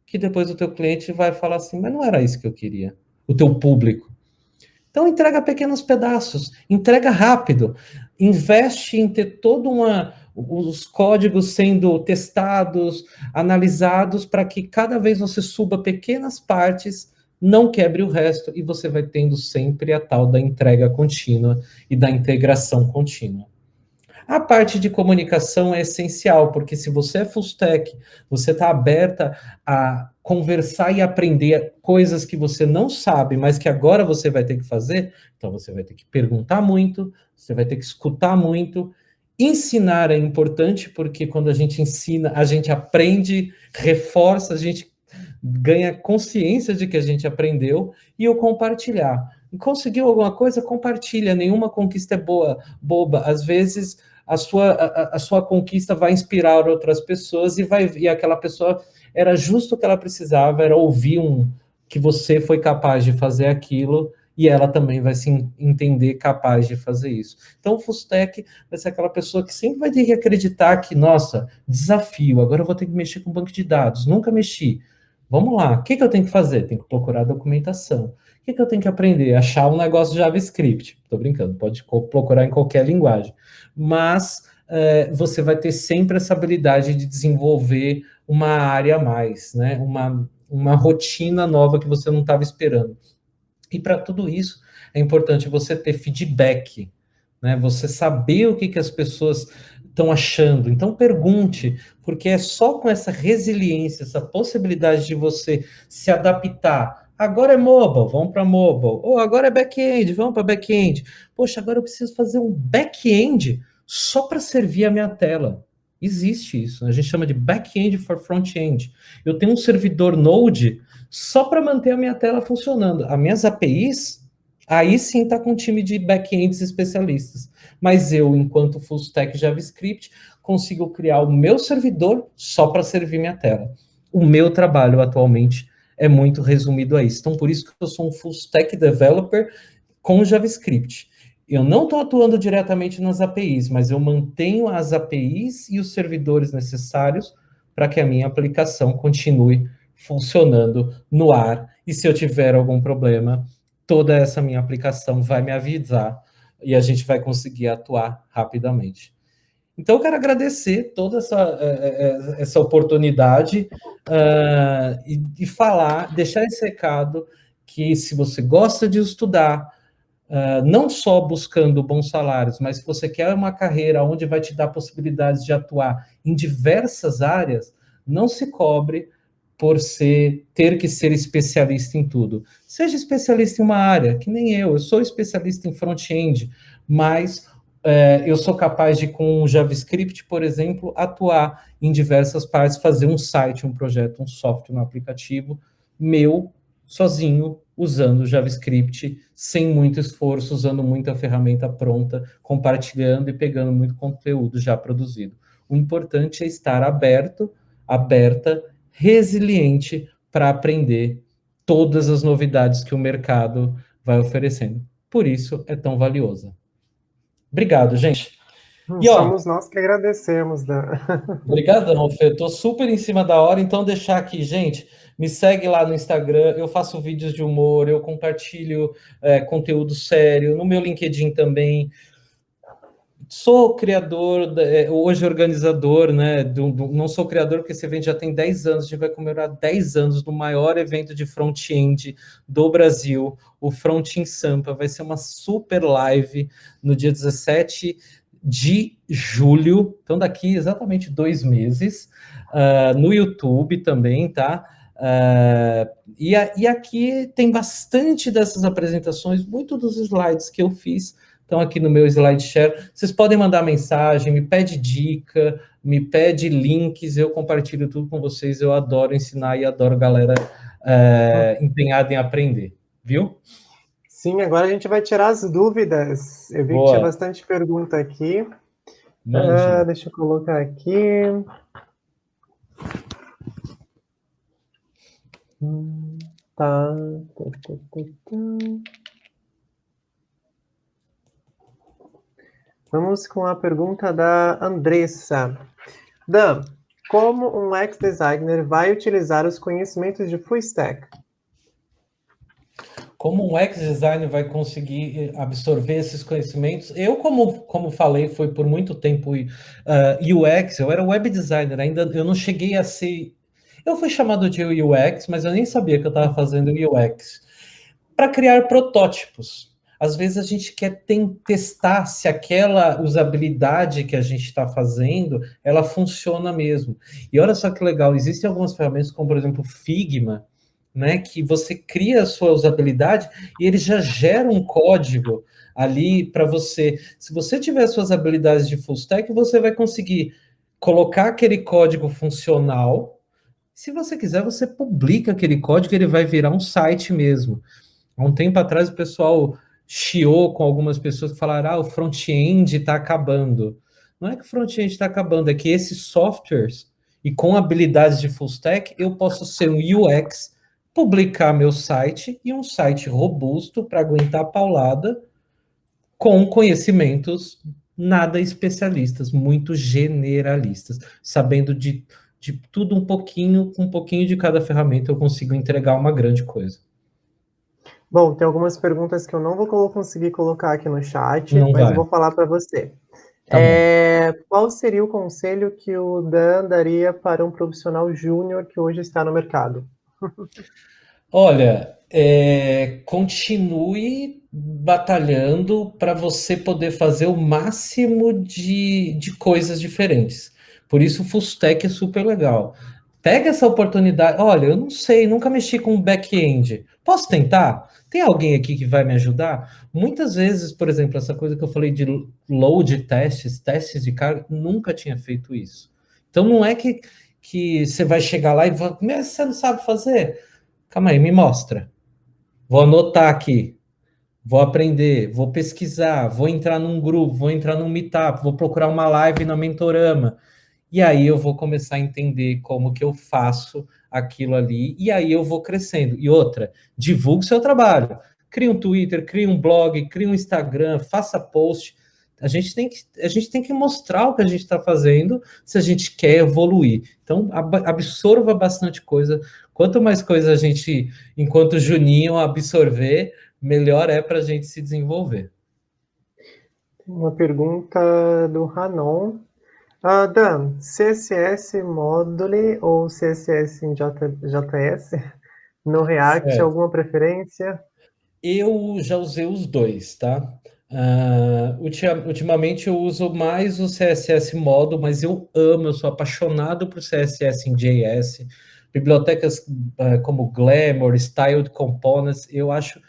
que depois o teu cliente vai falar assim, mas não era isso que eu queria, o teu público. Então, entrega pequenos pedaços, entrega rápido, investe em ter os códigos sendo testados, analisados, para que cada vez você suba pequenas partes, não quebre o resto, e você vai tendo sempre a tal da entrega contínua e da integração contínua. A parte de comunicação é essencial, porque se você é full stack, você está aberta a conversar e aprender coisas que você não sabe, mas que agora você vai ter que fazer, então você vai ter que perguntar muito, você vai ter que escutar muito. Ensinar é importante, porque quando a gente ensina, a gente aprende, reforça, a gente ganha consciência de que a gente aprendeu e o compartilhar. Conseguiu alguma coisa? Compartilha. Nenhuma conquista é boba. Às vezes a sua conquista vai inspirar outras pessoas e aquela pessoa era justo o que ela precisava, era ouvir que você foi capaz de fazer aquilo e ela também vai se entender capaz de fazer isso. Então, o full stack vai ser aquela pessoa que sempre vai ter que acreditar que, nossa, desafio, agora eu vou ter que mexer com banco de dados, nunca mexi. Vamos lá, o que eu tenho que fazer? Tenho que procurar documentação. O que eu tenho que aprender? Achar um negócio de JavaScript. Estou brincando, pode procurar em qualquer linguagem. Mas você vai ter sempre essa habilidade de desenvolver uma área a mais, né? Uma rotina nova que você não estava esperando. E para tudo isso, é importante você ter feedback, né? Você saber o que as pessoas estão achando. Então, pergunte, porque é só com essa resiliência, essa possibilidade de você se adaptar. Agora é mobile, vamos para mobile. Ou agora é back-end, vamos para back-end. Poxa, agora eu preciso fazer um back-end só para servir a minha tela. Existe isso, a gente chama de back-end for front-end. Eu tenho um servidor Node só para manter a minha tela funcionando. As minhas APIs, aí sim está com um time de back-ends especialistas. Mas eu, enquanto full stack JavaScript, consigo criar o meu servidor só para servir minha tela. O meu trabalho atualmente é muito resumido a isso. Então, por isso que eu sou um full stack developer com JavaScript. Eu não estou atuando diretamente nas APIs, mas eu mantenho as APIs e os servidores necessários para que a minha aplicação continue funcionando no ar. E se eu tiver algum problema, toda essa minha aplicação vai me avisar e a gente vai conseguir atuar rapidamente. Então, eu quero agradecer toda essa oportunidade e falar, deixar esse recado que se você gosta de estudar, não só buscando bons salários, mas se você quer uma carreira onde vai te dar possibilidades de atuar em diversas áreas, não se cobre por ter que ser especialista em tudo. Seja especialista em uma área, que nem eu sou especialista em front-end, mas eu sou capaz de, com o JavaScript, por exemplo, atuar em diversas partes, fazer um site, um projeto, um software, um aplicativo meu, sozinho, usando JavaScript, sem muito esforço, usando muita ferramenta pronta, compartilhando e pegando muito conteúdo já produzido. O importante é estar aberta, resiliente para aprender todas as novidades que o mercado vai oferecendo. Por isso é tão valiosa. Obrigado, gente. E, somos nós que agradecemos, Dan. Obrigadão, Fê. Estou super em cima da hora, então deixar aqui, gente, me segue lá no Instagram, eu faço vídeos de humor, eu compartilho conteúdo sério, no meu LinkedIn também. Sou criador, hoje organizador, né? Não sou criador porque esse evento já tem 10 anos, a gente vai comemorar 10 anos do maior evento de front-end do Brasil, o Front in Sampa. Vai ser uma super live no dia 17 de julho, então daqui exatamente 2 meses, no YouTube também, tá? E aqui tem bastante dessas apresentações, muito dos slides que eu fiz estão aqui no meu SlideShare. Vocês podem mandar mensagem, me pede dica, me pede links, eu compartilho tudo com vocês. Eu adoro ensinar e adoro galera empenhada em aprender, viu? Sim, agora a gente vai tirar as dúvidas. Eu vi que tinha bastante pergunta aqui. Deixa eu colocar aqui. Tá. Vamos com a pergunta da Andressa. Dan, como um UX designer vai utilizar os conhecimentos de full stack? Como um UX designer vai conseguir absorver esses conhecimentos? Eu, como falei, foi por muito tempo UX, eu era web designer, ainda eu não cheguei a ser... Eu fui chamado de UX, mas eu nem sabia que eu estava fazendo UX. Para criar protótipos. Às vezes a gente quer testar se aquela usabilidade que a gente está fazendo, ela funciona mesmo. E olha só que legal, existem algumas ferramentas, como por exemplo Figma, né, que você cria a sua usabilidade e ele já gera um código ali para você. Se você tiver suas habilidades de full stack, você vai conseguir colocar aquele código funcional Se você quiser, você publica aquele código, ele vai virar um site mesmo. Há um tempo atrás, o pessoal chiou com algumas pessoas que falaram: o front-end está acabando. Não é que o front-end está acabando, é que esses softwares, e com habilidades de full stack, eu posso ser um UX, publicar meu site, e um site robusto para aguentar a paulada, com conhecimentos nada especialistas, muito generalistas, sabendo de tudo um pouquinho, com um pouquinho de cada ferramenta eu consigo entregar uma grande coisa. Bom, tem algumas perguntas que eu não vou conseguir colocar aqui no chat, Não mas vai. eu vou falar para você. Tá bom. Qual seria o conselho que o Dan daria para um profissional júnior que hoje está no mercado? Olha, continue batalhando para você poder fazer o máximo de coisas diferentes. Por isso, o full stack é super legal. Pega essa oportunidade. Olha, eu não sei, nunca mexi com back-end. Posso tentar? Tem alguém aqui que vai me ajudar? Muitas vezes, por exemplo, essa coisa que eu falei de load testes, testes de carga, nunca tinha feito isso. Então, não é que você vai chegar lá e vai, mas você não sabe fazer? Calma aí, me mostra. Vou anotar aqui. Vou aprender, vou pesquisar, vou entrar num grupo, vou entrar num meetup, vou procurar uma live na Mentorama. E aí eu vou começar a entender como que eu faço aquilo ali, e aí eu vou crescendo. E outra, divulgue seu trabalho. Crie um Twitter, crie um blog, crie um Instagram, faça post. A gente tem que mostrar o que a gente está fazendo se a gente quer evoluir. Então, absorva bastante coisa. Quanto mais coisa a gente, enquanto Juninho, absorver, melhor é para a gente se desenvolver. Uma pergunta do Ranon. Dan, CSS Module ou CSS em JS no React, alguma preferência? Eu já usei os dois, tá? Ultimamente eu uso mais o CSS Modo, mas eu sou apaixonado por CSS em JS. Bibliotecas como Glamour, Styled Components, eu acho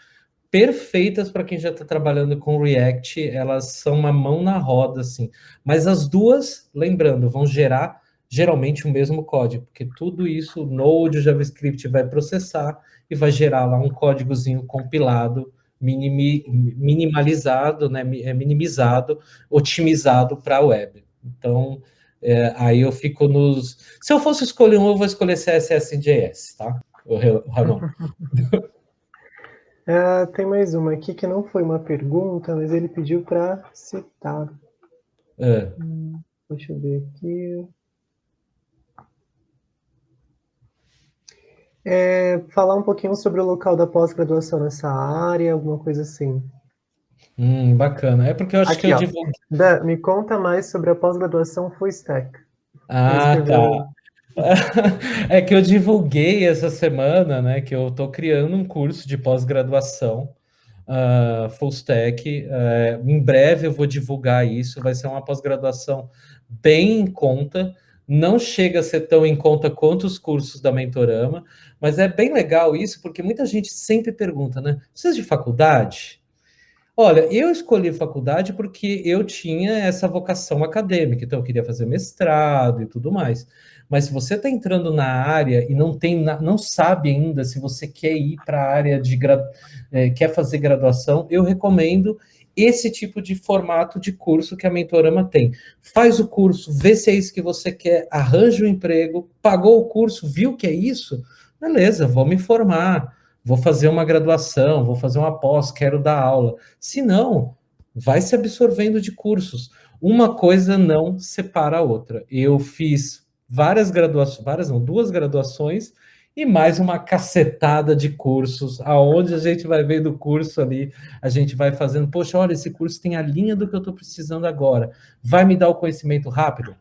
perfeitas para quem já está trabalhando com React, elas são uma mão na roda, assim. Mas as duas, lembrando, vão gerar geralmente o mesmo código, porque tudo isso, Node, o JavaScript vai processar e vai gerar lá um códigozinho compilado, minimalizado, né, minimizado, otimizado para a web. Então, aí eu fico nos... Se eu fosse escolher um, eu vou escolher CSS em JS, tá? Ramon. Tem mais uma aqui que não foi uma pergunta, mas ele pediu para citar. Deixa eu ver aqui. Falar um pouquinho sobre o local da pós-graduação nessa área, alguma coisa assim. Bacana. É porque eu acho Aqui, que eu ó. divulguei. Dan, me conta mais sobre a pós-graduação Full Stack. Ah, tá. É que eu divulguei essa semana, né, que eu estou criando um curso de pós-graduação Full Stack. Em breve eu vou divulgar isso. Vai ser uma pós-graduação bem em conta. Não chega a ser tão em conta quanto os cursos da Mentorama, mas é bem legal isso, porque muita gente sempre pergunta, né? Precisa de faculdade? Olha, eu escolhi faculdade porque eu tinha essa vocação acadêmica, então eu queria fazer mestrado e tudo mais. Mas se você está entrando na área e não sabe ainda se você quer ir para a área quer fazer graduação, eu recomendo esse tipo de formato de curso que a Mentorama tem. Faz o curso, vê se é isso que você quer, arranja o emprego, pagou o curso, viu que é isso? Beleza, vou me formar. Vou fazer uma graduação, vou fazer uma pós, quero dar aula. Se não, vai se absorvendo de cursos. Uma coisa não separa a outra. Eu fiz duas graduações e mais uma cacetada de cursos, aonde a gente vai vendo o curso ali, a gente vai fazendo, poxa, olha, esse curso tem a linha do que eu estou precisando agora. Vai me dar o conhecimento rápido?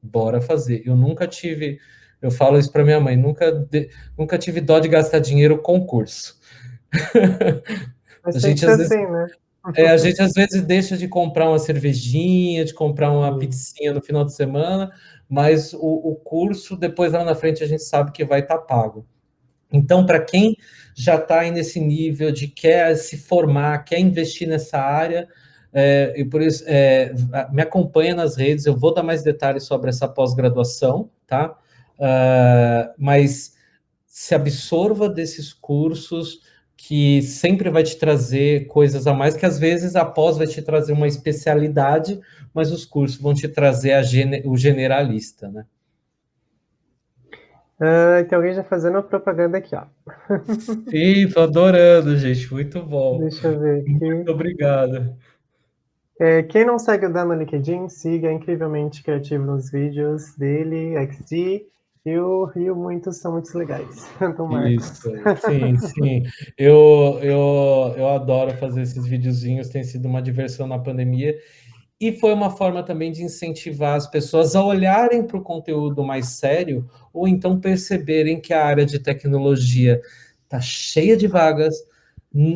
Bora fazer. Eu falo isso para minha mãe, nunca tive dó de gastar dinheiro com curso. Mas tem que ser assim, né? A gente às vezes deixa de comprar uma cervejinha, de comprar uma pizzinha no final de semana, mas o curso, depois lá na frente, a gente sabe que vai estar pago. Então, para quem já está aí nesse nível de quer se formar, quer investir nessa área, e por isso me acompanha nas redes, eu vou dar mais detalhes sobre essa pós-graduação, tá? mas se absorva desses cursos que sempre vai te trazer coisas a mais, que às vezes a pós vai te trazer uma especialidade, mas os cursos vão te trazer o generalista, né? Tem alguém já fazendo a propaganda aqui, ó. Sim, tô adorando, gente, muito bom. Deixa eu ver Muito aqui. obrigado. Quem não segue o Dan no LinkedIn, siga, é incrivelmente criativo nos vídeos dele, XD, e o Rio, muitos são muito legais, do Isso, Marcos. sim, sim. Eu adoro fazer esses videozinhos, tem sido uma diversão na pandemia. E foi uma forma também de incentivar as pessoas a olharem para o conteúdo mais sério, ou então perceberem que a área de tecnologia está cheia de vagas,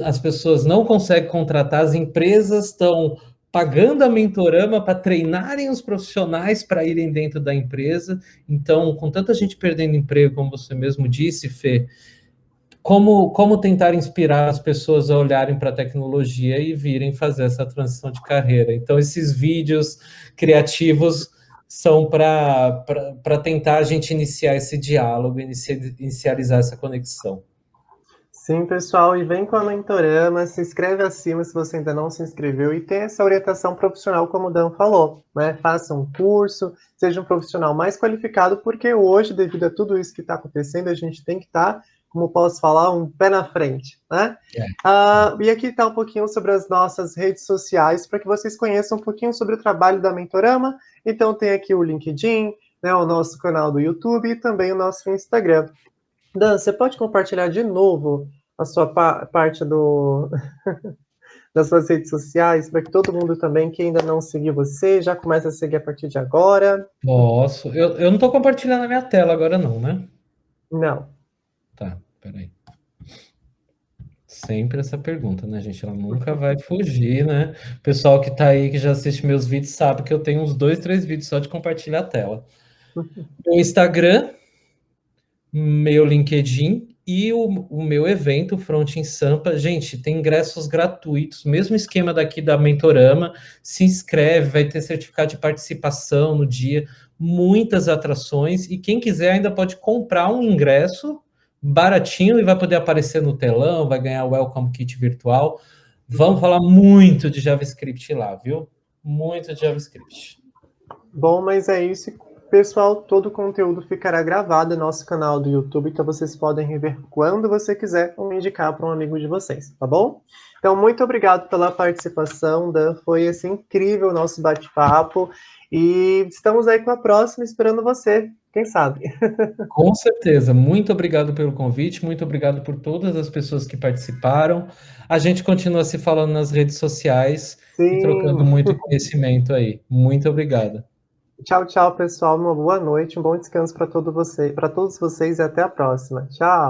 as pessoas não conseguem contratar, as empresas estão pagando a Mentorama para treinarem os profissionais para irem dentro da empresa. Então, com tanta gente perdendo emprego, como você mesmo disse, Fê, como tentar inspirar as pessoas a olharem para a tecnologia e virem fazer essa transição de carreira. Então, esses vídeos criativos são para tentar a gente iniciar esse diálogo, inicializar essa conexão. Sim, pessoal, e vem com a Mentorama, se inscreve acima se você ainda não se inscreveu e tem essa orientação profissional, como o Dan falou, né? Faça um curso, seja um profissional mais qualificado, porque hoje, devido a tudo isso que está acontecendo, a gente tem que estar, como posso falar, um pé na frente, né? E aqui está um pouquinho sobre as nossas redes sociais, para que vocês conheçam um pouquinho sobre o trabalho da Mentorama. Então tem aqui o LinkedIn, né, o nosso canal do YouTube e também o nosso Instagram. Dan, você pode compartilhar de novo a sua parte das suas redes sociais, para que todo mundo também que ainda não seguiu você, já comece a seguir a partir de agora? Posso. Eu não estou compartilhando a minha tela agora, não, né? Não. Tá, peraí. Sempre essa pergunta, né, gente? Ela nunca vai fugir, né? O pessoal que tá aí, que já assiste meus vídeos, sabe que eu tenho uns 2, 3 vídeos só de compartilhar a tela. Meu Instagram, meu LinkedIn e o meu evento, Front em Sampa. Gente, tem ingressos gratuitos, mesmo esquema daqui da Mentorama. Se inscreve, vai ter certificado de participação no dia, muitas atrações. E quem quiser ainda pode comprar um ingresso baratinho e vai poder aparecer no telão, vai ganhar o Welcome Kit virtual. Vamos falar muito de JavaScript lá, viu? Muito de JavaScript. Bom, mas é isso. Pessoal, todo o conteúdo ficará gravado no nosso canal do YouTube, então vocês podem rever quando você quiser ou indicar para um amigo de vocês, tá bom? Então, muito obrigado pela participação, Dan. Foi assim, incrível o nosso bate-papo. E estamos aí com a próxima, esperando você, quem sabe. Com certeza. Muito obrigado pelo convite, muito obrigado por todas as pessoas que participaram. A gente continua se falando nas redes sociais e trocando Sim. muito conhecimento aí. Muito obrigado. Tchau, tchau, pessoal. Uma boa noite, um bom descanso para todos vocês e até a próxima. Tchau.